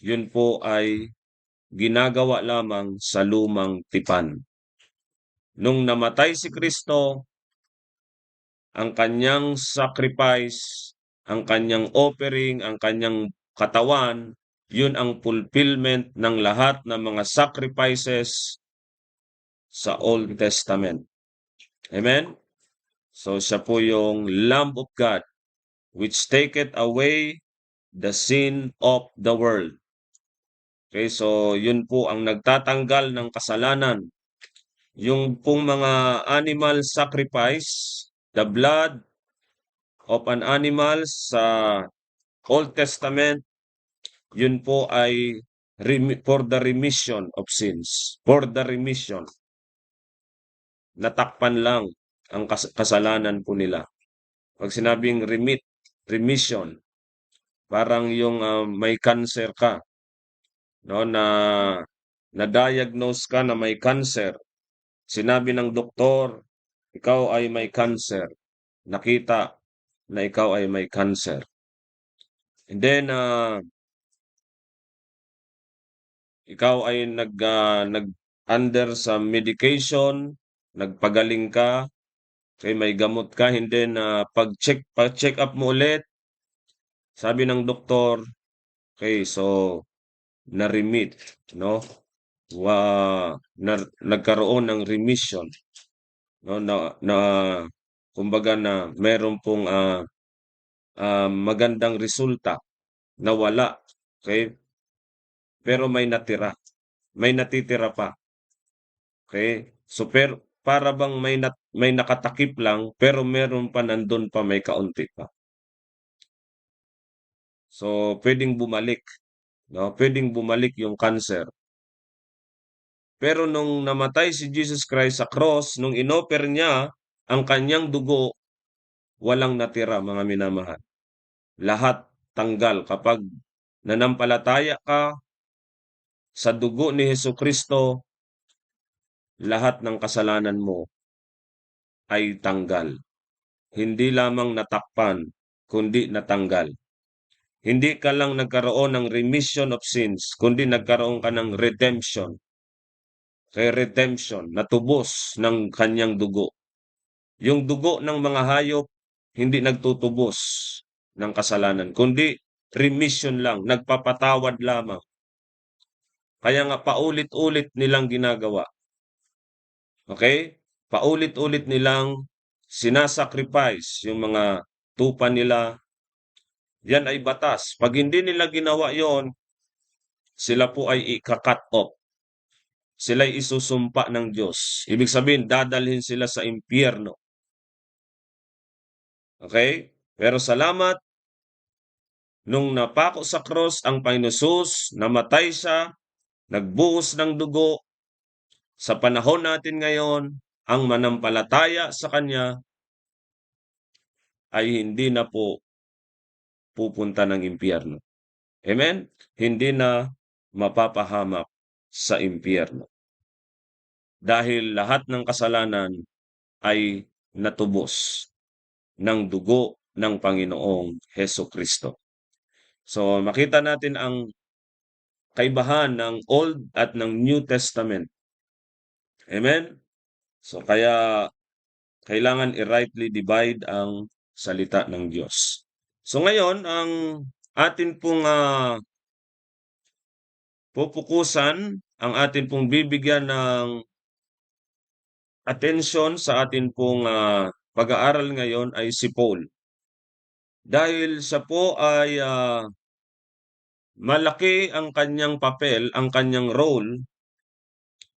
yun po ay ginagawa lamang sa lumang tipan. Nung namatay si Kristo, ang kanyang sacrifice, ang kanyang offering, ang kanyang katawan, yun ang fulfillment ng lahat ng mga sacrifices sa Old Testament. Amen? So siya po yung Lamb of God which taketh away the sin of the world. Okay, so yun po ang nagtatanggal ng kasalanan. Yung pong mga animal sacrifice, the blood of an animal sa Old Testament, yun po ay for the remission of sins. For the remission. Natakpan lang ang kasalanan po nila. Pag sinabing remission, parang yung may cancer ka, no, na-diagnose ka na may cancer. Sinabi ng doktor, ikaw ay may cancer. Nakita na ikaw ay may cancer. And then, ikaw ay nag-under sa medication, nagpagaling ka, kaya may gamot ka, and then pag-check up mo ulit, sabi ng doktor, okay, so na-remit, no? Nagkaroon ng remission, no, na kumbaga na meron pong magandang resulta, nawala, okay? Pero may natira, may natitira pa. Okay? So para bang may nakatakip lang pero meron pa nandun pa, may kaunti pa. So pwedeng bumalik, no? Pwedeng bumalik yung cancer. Pero nung namatay si Jesus Christ sa cross, nung inoffer niya ang kanyang dugo, walang natira, mga minamahal. Lahat tanggal. Kapag nanampalataya ka sa dugo ni Hesukristo, lahat ng kasalanan mo ay tanggal. Hindi lamang natakpan, kundi natanggal. Hindi ka lang nagkaroon ng remission of sins, kundi nagkaroon ka ng redemption. Kay redemption, natubos ng kanyang dugo. Yung dugo ng mga hayop, hindi nagtutubos ng kasalanan, kundi remission lang, nagpapatawad lamang. Kaya nga paulit-ulit nilang ginagawa. Okay? Paulit-ulit nilang sinasacrifice yung mga tupa nila. Yan ay batas. Pag hindi nila ginawa yon, sila po ay ika-cut off. Sila'y isusumpa ng Diyos. Ibig sabihin, dadalhin sila sa impyerno. Okay? Pero salamat, nung napako sa cross ang Panginoon Jesus, namatay siya, nagbuhos ng dugo, sa panahon natin ngayon, ang manampalataya sa Kanya ay hindi na po pupunta ng impyerno. Amen? Hindi na mapapahamak sa impyerno. Dahil lahat ng kasalanan ay natubos ng dugo ng Panginoong Hesukristo. So makita natin ang kaibahan ng Old at ng New Testament. Amen? So kaya kailangan i-rightly divide ang salita ng Diyos. So ngayon, ang atin pong pupukusan, ang atin pong bibigyan ng atensyon sa atin pong pag-aaral ngayon ay si Paul. Dahil siya po ay malaki ang kanyang papel, ang kanyang role,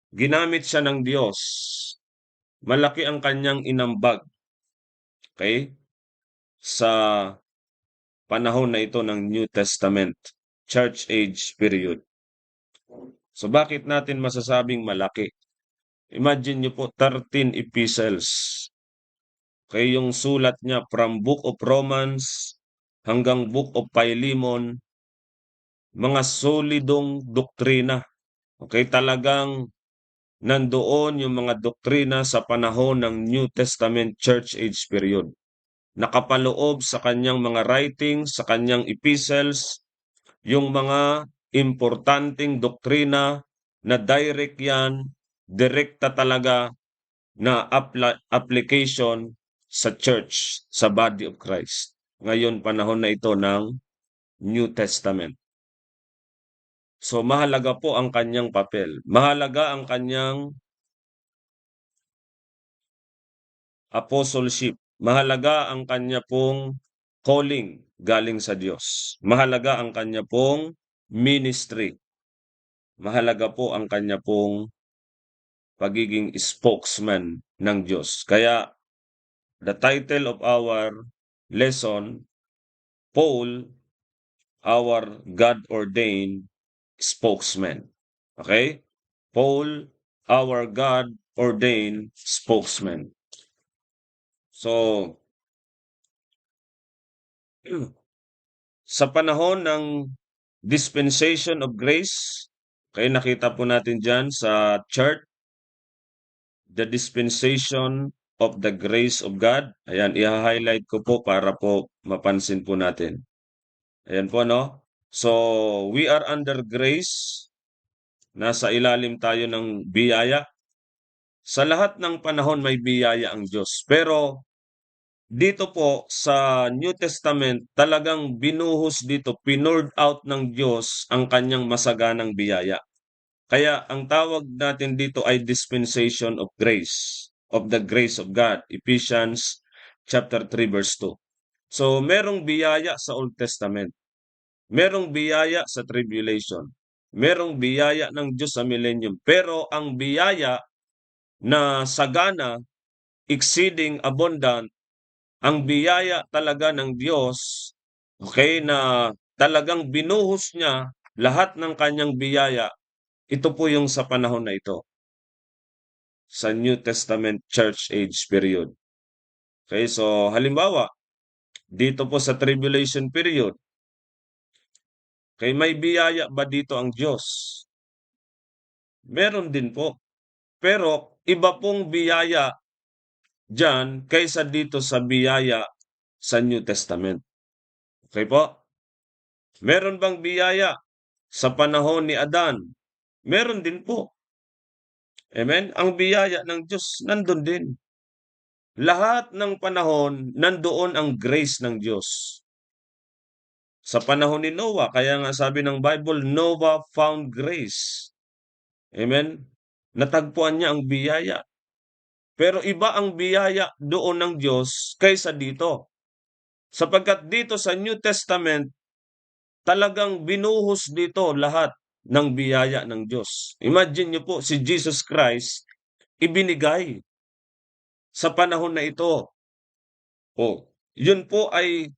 ginamit siya ng Diyos. Malaki ang kanyang inambag. Okay? Sa panahon na ito ng New Testament, Church Age period. So bakit natin masasabing malaki? Imagine nyo po 13 epistles. Okay, yung sulat niya from Book of Romans hanggang Book of Philemon, mga solidong doktrina. Okay, talagang nandoon yung mga doktrina sa panahon ng New Testament Church Age period. Nakapaloob sa kanyang mga writings, sa kanyang epistles, yung mga importanteng doktrina na direct yan, direkta talaga na application sa church, sa body of Christ. Ngayon, panahon na ito ng New Testament. So, mahalaga po ang kanyang papel. Mahalaga ang kanyang apostleship. Mahalaga ang kanya pong calling galing sa Diyos. Mahalaga ang kanya pong ministry. Mahalaga po ang kanya pong pagiging spokesman ng Diyos. Kaya, the title of our lesson, Paul, our God-ordained spokesman. Okay? Paul, our God-ordained spokesman. So, sa panahon ng dispensation of grace, kaya nakita po natin dyan sa chart, the dispensation of the grace of God. Ayan, i-highlight ko po para po mapansin po natin. Ayan po, no? So, we are under grace. Nasa ilalim tayo ng biyaya. Sa lahat ng panahon may biyaya ang Diyos. Pero dito po sa New Testament, talagang binuhos dito, pinoured out ng Diyos ang kanyang masaganang biyaya. Kaya ang tawag natin dito ay dispensation of grace, of the grace of God. Ephesians chapter 3 verse 2. So merong biyaya sa Old Testament. Merong biyaya sa tribulation. Merong biyaya ng Diyos sa millennium. Pero ang biyaya na sagana, exceeding abundant, ang biyaya talaga ng Diyos, okay, na talagang binuhos niya lahat ng kanyang biyaya, ito po yung sa panahon na ito. Sa New Testament Church Age period. Okay, so halimbawa, dito po sa tribulation period, Kay may biyaya ba dito ang Diyos? Meron din po. Pero iba pong biyaya diyan kaysa dito sa biyaya sa New Testament. Okay po? Meron bang biyaya sa panahon ni Adan? Meron din po. Amen? Ang biyaya ng Diyos nandun din. Lahat ng panahon, nandoon ang grace ng Diyos. Sa panahon ni Noah, kaya nga sabi ng Bible, Noah found grace. Amen? Natagpuan niya ang biyaya. Pero iba ang biyaya doon ng Diyos kaysa dito. Sapagkat dito sa New Testament, talagang binuhos dito lahat ng biyaya ng Diyos. Imagine niyo po, si Jesus Christ, ibinigay sa panahon na ito. Yun po ay,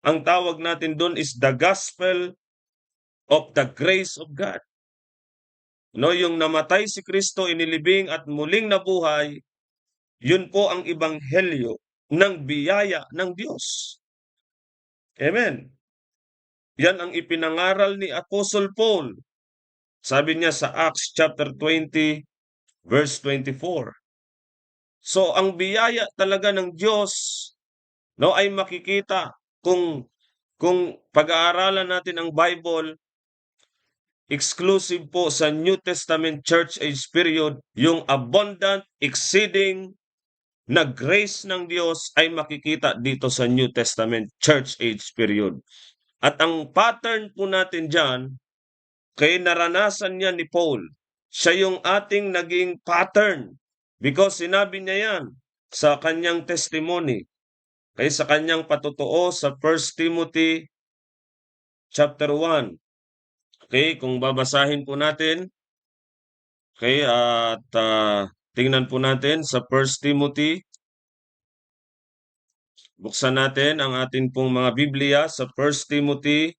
ang tawag natin doon is the gospel of the grace of God. Yung namatay si Kristo, inilibing at muling nabuhay, yun po ang ebanghelyo ng biyaya ng Diyos. Amen. Yan ang ipinangaral ni Apostle Paul. Sabi niya sa Acts chapter 20, verse 24. So ang biyaya talaga ng Diyos, ay makikita kung pag-aaralan natin ang Bible, exclusive po sa New Testament church age period, yung abundant, exceeding na grace ng Diyos ay makikita dito sa New Testament church age period. At ang pattern po natin dyan, kay naranasan niya ni Paul. Siya yung ating naging pattern because sinabi niya yan sa kanyang testimony. Kaya sa kanyang patotoo sa 1 Timothy chapter 1. Okay, kung babasahin po natin, okay, at tingnan po natin sa 1 Timothy. Buksan natin ang ating pong mga Biblia sa 1 Timothy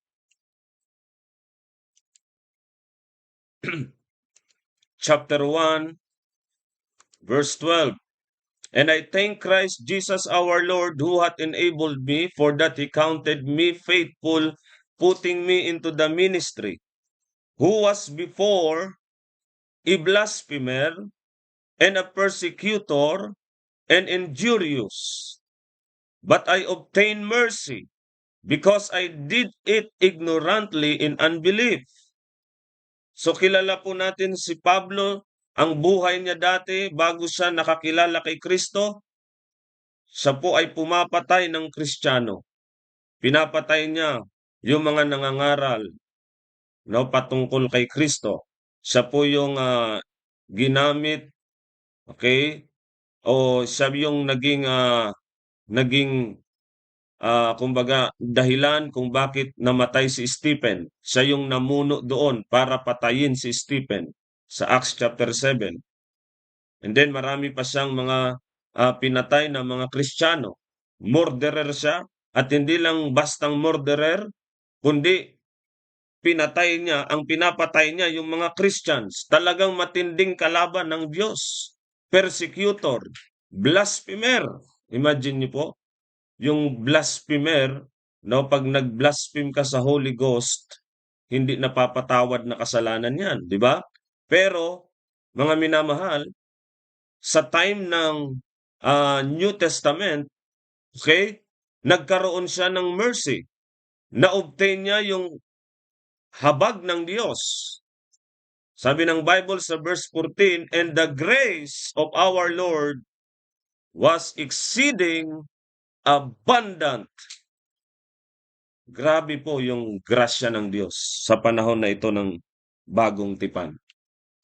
chapter 1, verse 12. And I thank Christ Jesus our Lord, who hath enabled me, for that he counted me faithful, putting me into the ministry, who was before a blasphemer, and a persecutor, and injurious. But I obtained mercy, because I did it ignorantly in unbelief. So kilala po natin si Pablo, ang buhay niya dati bago siya nakakilala kay Kristo, siya po ay pumapatay ng Kristiyano. Pinapatay niya yung mga nangangaral patungkol kay Kristo. Siya po yung ginamit, okay? O siya yung naging kumbaga dahilan kung bakit namatay si Stephen. Siya yung namuno doon para patayin si Stephen sa Acts chapter 7. And then marami pa siyang mga pinatay na mga Kristiyano. Murderer siya, at hindi lang bastang murderer, kundi ang pinapatay niya yung mga Christians. Talagang matinding kalaban ng Diyos. Persecutor, blasphemer. Imagine niyo po, yung blasphemer, pag nag-blaspheme ka sa Holy Ghost, hindi napapatawad na kasalanan yan, di ba? Pero, mga minamahal, sa time ng New Testament, okay, nagkaroon siya ng mercy. Na-obtain niya yung habag ng Diyos. Sabi ng Bible sa verse 14, and the grace of our Lord was exceeding abundant. Grabe po yung grasya ng Diyos sa panahon na ito ng bagong tipan.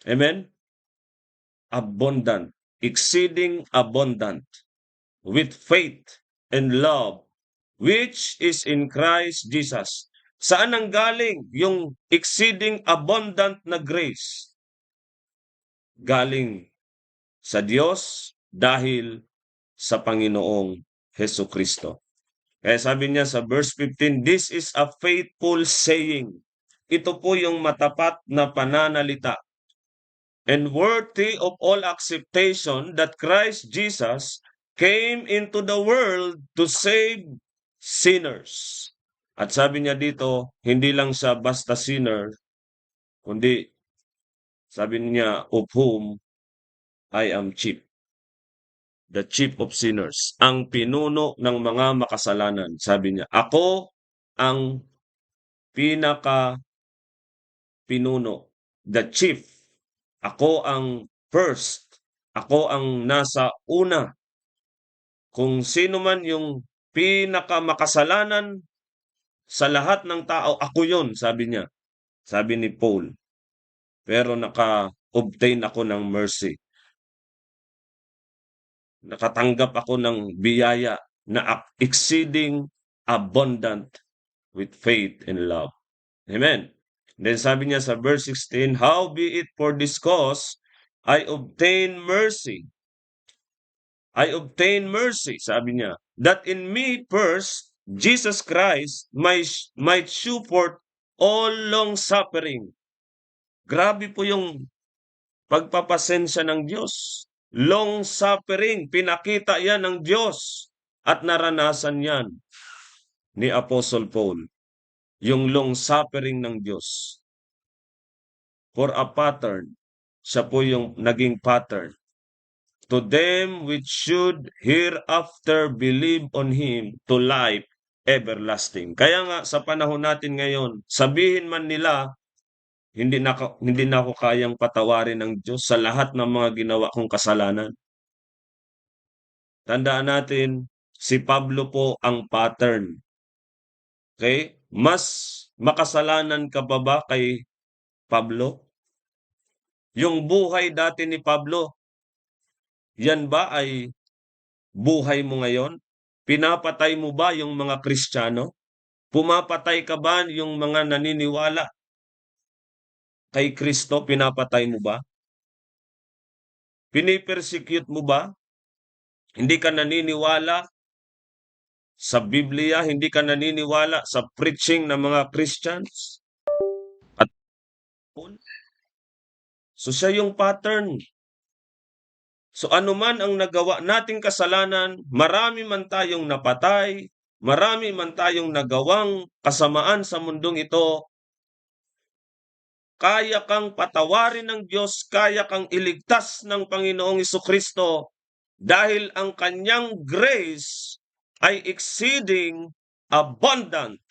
Amen? Abundant, exceeding abundant, with faith and love, which is in Christ Jesus. Saan ang galing yung exceeding abundant na grace? Galing sa Diyos dahil sa Panginoong Hesu Kristo. Kaya sabi niya sa verse 15, this is a faithful saying. Ito po yung matapat na pananalita. And worthy of all acceptation that Christ Jesus came into the world to save sinners. At sabi niya dito, hindi lang siya basta sinner, kundi sabi niya, of whom I am chief, the chief of sinners, ang pinuno ng mga makasalanan. Sabi niya, ako ang pinaka pinuno, the chief. Ako ang first. Ako ang nasa una. Kung sino man yung pinaka makasalanan sa lahat ng tao, ako yun, sabi niya. Sabi ni Paul. Pero naka-obtain ako ng mercy. Nakatanggap ako ng biyaya na exceeding abundant with faith and love. Amen. Then sabi niya sa verse 16, howbeit for this cause I obtain mercy. I obtain mercy, sabi niya, that in me first Jesus Christ might shew forth all long suffering. Grabe po yung pagpapasensya ng Diyos. Long suffering, pinakita yan ng Diyos at naranasan yan ni Apostle Paul. Yung long suffering ng Diyos. For a pattern, siya po yung naging pattern. To them which should hereafter believe on Him to life everlasting. Kaya nga sa panahon natin ngayon, sabihin man nila, hindi na ako kayang patawarin ng Diyos sa lahat ng mga ginawa kong kasalanan. Tandaan natin, si Pablo po ang pattern. Okay? Mas makasalanan ka pa ba kay Pablo? Yung buhay dati ni Pablo, yan ba ay buhay mo ngayon? Pinapatay mo ba yung mga Kristiyano? Pumapatay ka ba yung mga naniniwala kay Kristo? Pinapatay mo ba? Pinipersecute mo ba? Hindi ka naniniwala sa Biblia? Hindi ka naniniwala sa preaching ng mga Christians? At so siya yung pattern. So anuman ang nagawa nating kasalanan, marami man tayong napatay, marami man tayong nagawang kasamaan sa mundong ito, kaya kang patawarin ng Diyos, kaya kang iligtas ng Panginoong Jesucristo dahil ang kanyang grace ay exceeding abundant.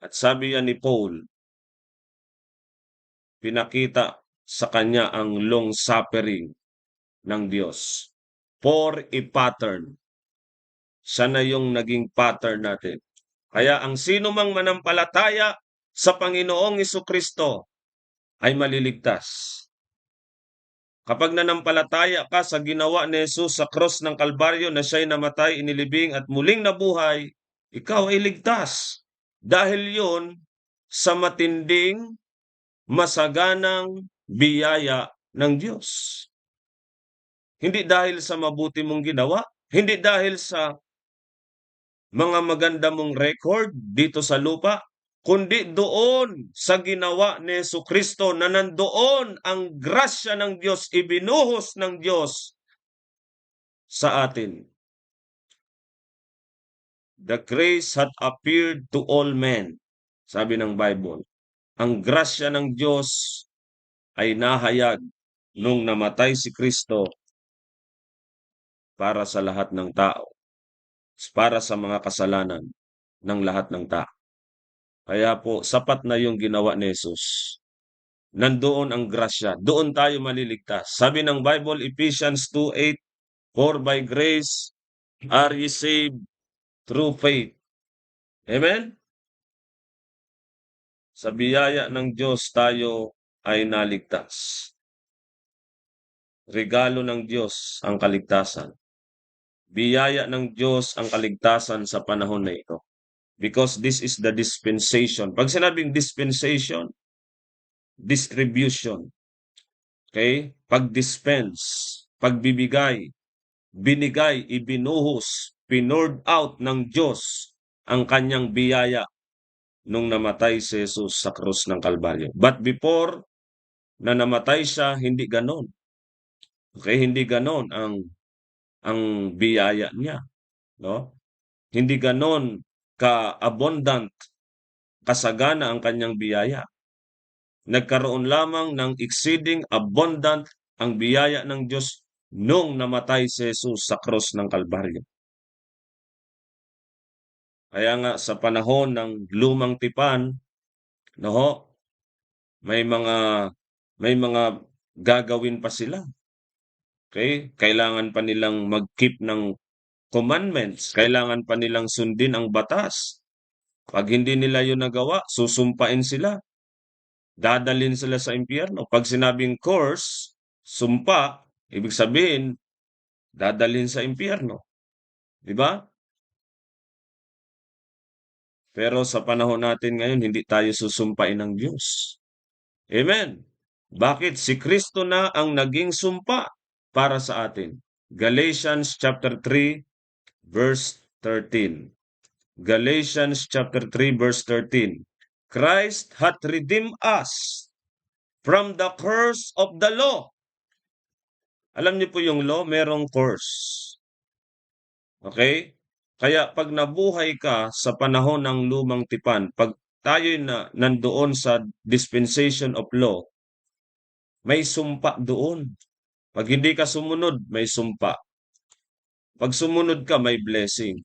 At sabi yan ni Paul, pinakita sa kanya ang long suffering ng Diyos for a pattern. Siya na yung naging pattern natin. Kaya ang sino mang manampalataya sa Panginoong Jesucristo ay maliligtas. Kapag nanampalataya ka sa ginawa ni Jesus sa cross ng Kalbaryo na siya'y namatay, inilibing at muling nabuhay, ikaw ay ligtas. Dahil yon sa matinding, masaganang biyaya ng Diyos. Hindi dahil sa mabuti mong ginawa, hindi dahil sa mga maganda mong record dito sa lupa, kundi doon sa ginawa ni Jesucristo na nandoon ang grasya ng Diyos, ibinuhos ng Diyos sa atin. The grace had appeared to all men, sabi ng Bible. Ang grasya ng Diyos ay nahayag nung namatay si Kristo para sa lahat ng tao, para sa mga kasalanan ng lahat ng tao. Kaya po, sapat na yung ginawa ni Jesus. Nandoon ang grasya. Doon tayo maliligtas. Sabi ng Bible, Ephesians 2:8, for by grace are ye saved through faith. Amen? Sa biyaya ng Diyos tayo ay naligtas. Regalo ng Diyos ang kaligtasan. Biyaya ng Diyos ang kaligtasan sa panahon na ito. Because this is the dispensation. Pag sinabing dispensation, distribution. Okay? Pag-dispense, pagbibigay, binigay, ibinuhos, pinoured out ng Diyos ang kanyang biyaya nung namatay si Jesus sa krus ng Kalbaryo. But before na namatay siya, hindi ganon. Okay? Hindi ganon ang biyaya niya. No? hindi ganon ka-abundant, kasagana ang kanyang biyaya. Nagkaroon lamang ng exceeding abundant ang biyaya ng Diyos nung namatay si Jesus sa krus ng Kalbaryo. Kaya nga sa panahon ng lumang tipan, no, may mga gagawin pa sila. Okay? Kailangan pa nilang mag-keep ng commandments, kailangan pa nilang sundin ang batas. Pag hindi nila 'yun nagawa, susumpain sila. Dadalhin sila sa impyerno. Pag sinabing curse, sumpa, ibig sabihin dadalhin sa impyerno, 'di ba? Pero sa panahon natin ngayon, hindi tayo susumpain ng Diyos. Amen. Bakit? Si Kristo na ang naging sumpa para sa atin. Galatians chapter 3 verse 13. Galatians chapter 3 verse 13. Christ hath redeemed us from the curse of the law. Alam niyo po yung law, merong curse. Okay? Kaya pag nabuhay ka sa panahon ng lumang tipan, pag tayo na nandoon sa dispensation of law, may sumpa doon. Pag hindi ka sumunod, may sumpa. Pag sumunod ka, may blessing.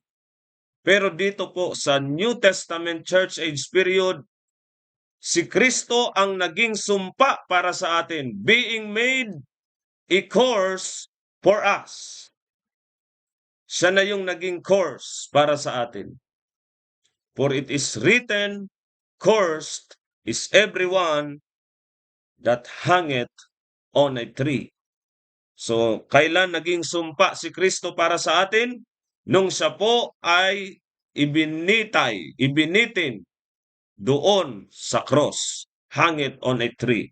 Pero dito po sa New Testament Church Age period, si Kristo ang naging sumpa para sa atin, being made a curse for us. Siya na yung naging curse para sa atin. For it is written, cursed is everyone that hangeth on a tree. So, kailan naging sumpa si Kristo para sa atin? Nung siya po ay ibinitin doon sa cross, hangit on a tree.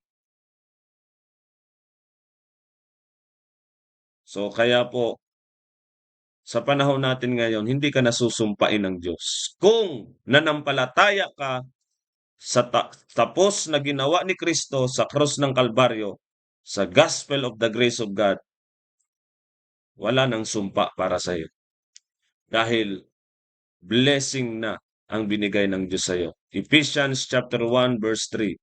So, kaya po, sa panahon natin ngayon, hindi ka nasusumpain ng Diyos. Kung nanampalataya ka sa tapos na ginawa ni Kristo sa cross ng Kalbaryo, sa gospel of the grace of God, wala nang sumpa para sa iyo. Dahil blessing na ang binigay ng Diyos sa iyo. Ephesians chapter 1 verse 3.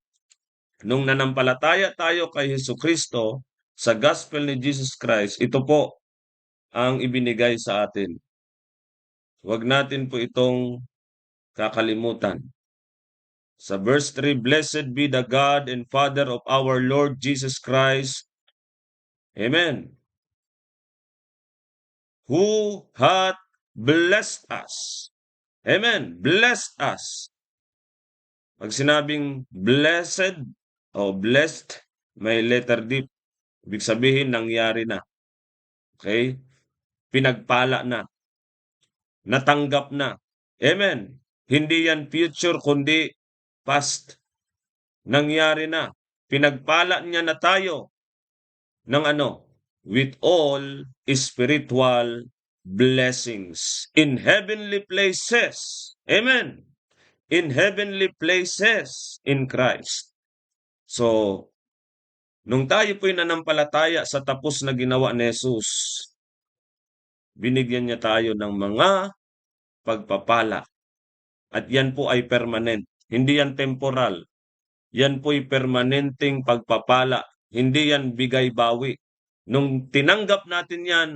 Nung nanampalataya tayo kay Jesucristo sa gospel ni Jesus Christ, ito po ang ibinigay sa atin. Huwag natin po itong kakalimutan. Sa verse 3, Blessed be the God and Father of our Lord Jesus Christ. Amen. Who hath blessed us. Amen. Blessed us. Pag sinabing blessed o blessed, may letter D. Ibig sabihin, nangyari na. Okay? Pinagpala na. Natanggap na. Amen. Hindi yan future, kundi past. Nangyari na. Pinagpala niya na tayo ng ano? With all spiritual blessings in heavenly places. Amen. In heavenly places in Christ. So, nung tayo po'y nanampalataya sa tapos na ginawa ni Jesus, binigyan niya tayo ng mga pagpapala. At yan po ay permanent. Hindi yan temporal. Yan po'y permanenteng pagpapala. Hindi yan bigay-bawi. Nung tinanggap natin yan,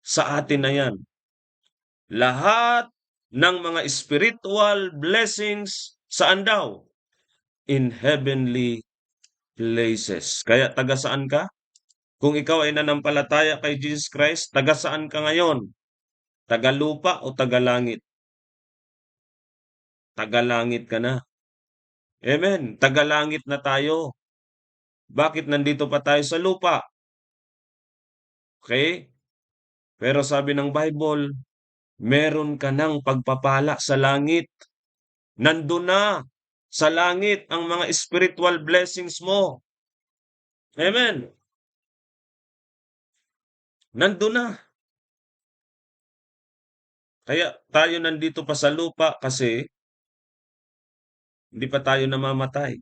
sa atin na yan. Lahat ng mga spiritual blessings, saan daw? In heavenly places. Kaya taga saan ka? Kung ikaw ay nanampalataya kay Jesus Christ, taga saan ka ngayon? Taga lupa o taga langit? Taga langit ka na. Amen. Taga langit na tayo. Bakit nandito pa tayo sa lupa? Okay? Pero sabi ng Bible, meron ka ng pagpapala sa langit. Nandun na sa langit ang mga spiritual blessings mo. Amen. Nandun na. Kaya tayo nandito pa sa lupa kasi hindi pa tayo namamatay.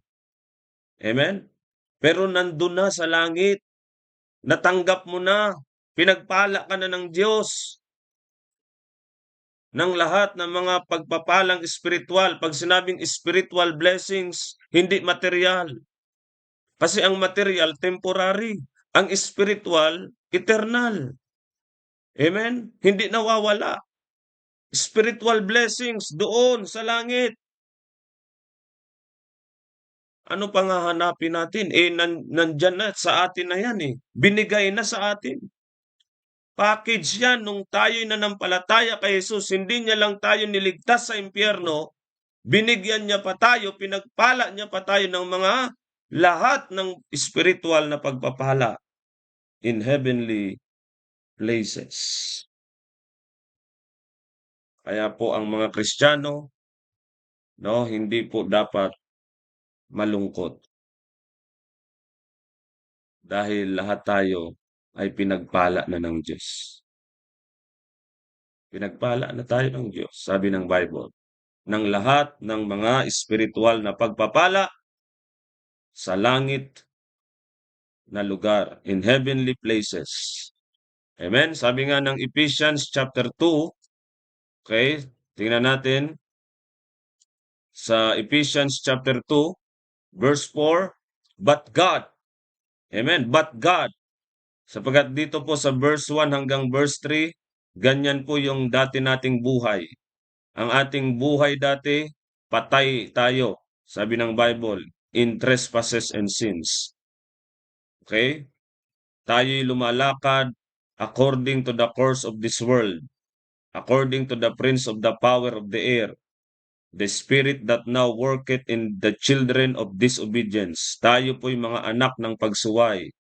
Amen? Pero nandun na sa langit. Natanggap mo na. Pinagpala ka na ng Diyos. ng lahat ng mga pagpapalang espiritual. Pag sinabing spiritual blessings, hindi material. Kasi ang material, temporary. Ang spiritual, eternal. Amen? Hindi nawawala. Spiritual blessings doon sa langit. Ano pang hahanapin natin? Nandyan na sa atin na yan eh. Binigay na sa atin. Package yan nung tayo'y nanampalataya kay Jesus. Hindi niya lang tayo niligtas sa impyerno, binigyan niya pa tayo, pinagpala niya pa tayo ng mga lahat ng spiritual na pagpapala in heavenly places. Kaya po ang mga Kristiyano, no, hindi po dapat malungkot. Dahil lahat tayo ay pinagpala na ng Diyos. Pinagpala na tayo ng Diyos, sabi ng Bible, ng lahat ng mga spiritual na pagpapala sa langit na lugar, in heavenly places. Amen? Sabi nga ng Ephesians chapter 2, okay, tingnan natin sa Ephesians chapter 2, verse 4, but God, amen, but God, sapagkat dito po sa verse 1 hanggang verse 3, ganyan po yung dati nating buhay. Ang ating buhay dati, patay tayo, sabi ng Bible, in trespasses and sins. Okay? Tayo'y lumalakad according to the course of this world, according to the prince of the power of the air, the spirit that now worketh in the children of disobedience. Tayo po'y mga anak ng pagsuway.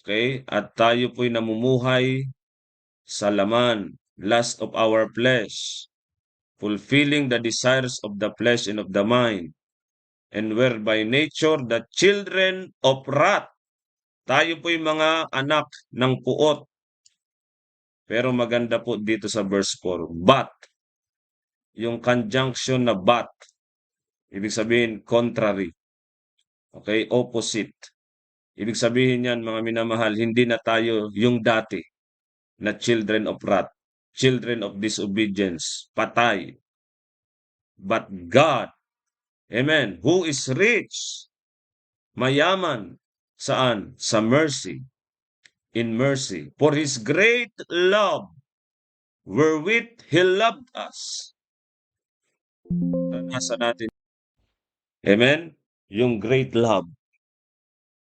Okay? At tayo po'y namumuhay sa laman, lust of our flesh, fulfilling the desires of the flesh and of the mind, and were by nature the children of wrath. Tayo po'y mga anak ng puot. Pero maganda po dito sa verse 4, but, yung conjunction na but, ibig sabihin contrary. Okay, opposite. Ibig sabihin yan, mga minamahal, hindi na tayo yung dati na children of wrath, children of disobedience, patay. But God, amen, who is rich, mayaman, saan? Sa mercy, in mercy, for His great love, wherewith He loved us. Nasa natin, amen, yung great love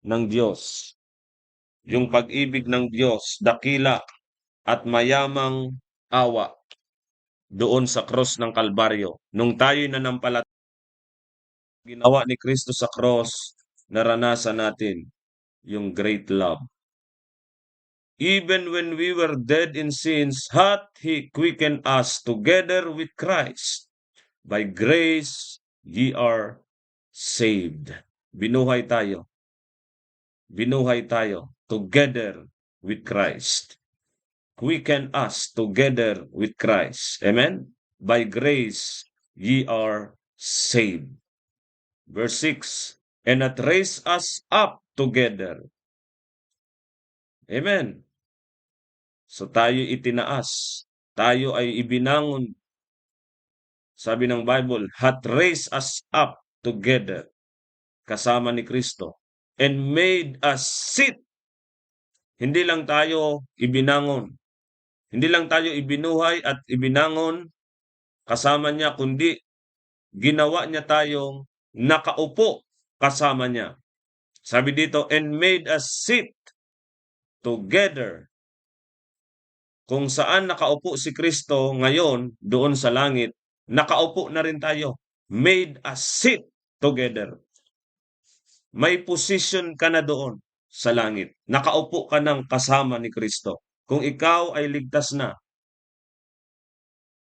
ng Diyos, yung pag-ibig ng Diyos, dakila at mayamang awa doon sa cross ng Kalbaryo. Nung tayo'y nanampalataya, ginawa ni Kristo sa cross, naranasan natin yung great love. Even when we were dead in sins, hath He quickened us together with Christ. By grace ye are saved. Binuhay tayo. Binuhay tayo together with Christ. Quicken us together with Christ. Amen? By grace ye are saved. Verse 6, and hath raised us up together. Amen. So tayo itinaas. Tayo ay ibinangon. Sabi ng Bible, hath raised us up together. Kasama ni Kristo. And made us sit. Hindi lang tayo ibinangon. Hindi lang tayo ibinuhay at ibinangon kasama niya, kundi ginawa niya tayong nakaupo kasama niya. Sabi dito, and made us sit together. Kung saan nakaupo si Kristo ngayon, doon sa langit, nakaupo na rin tayo. Made us sit together. May position ka na doon sa langit. Nakaupo ka ng kasama ni Kristo. Kung ikaw ay ligtas na,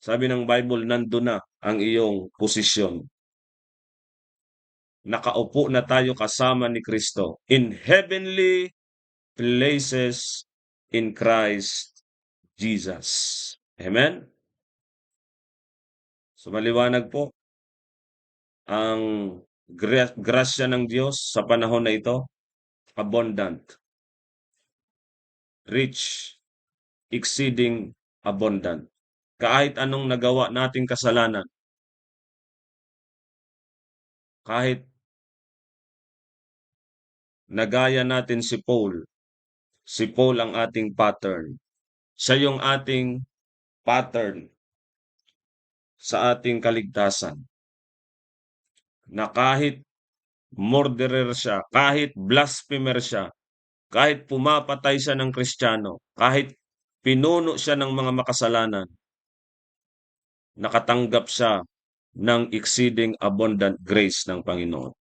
sabi ng Bible, nandun na ang iyong posisyon. Nakaupo na tayo kasama ni Kristo in heavenly places in Christ Jesus. Amen? So maliwanag po ang grasya ng Diyos sa panahon na ito, abundant, rich, exceeding abundant. kahit anong nagawa nating kasalanan, kahit nagaya natin si Paul ang ating pattern. Siya yung ating pattern sa ating kaligtasan. Na kahit murderer siya, kahit blasphemer siya, kahit pumapatay siya ng Kristiyano, kahit pinuno siya ng mga makasalanan, nakatanggap siya ng exceeding abundant grace ng Panginoon.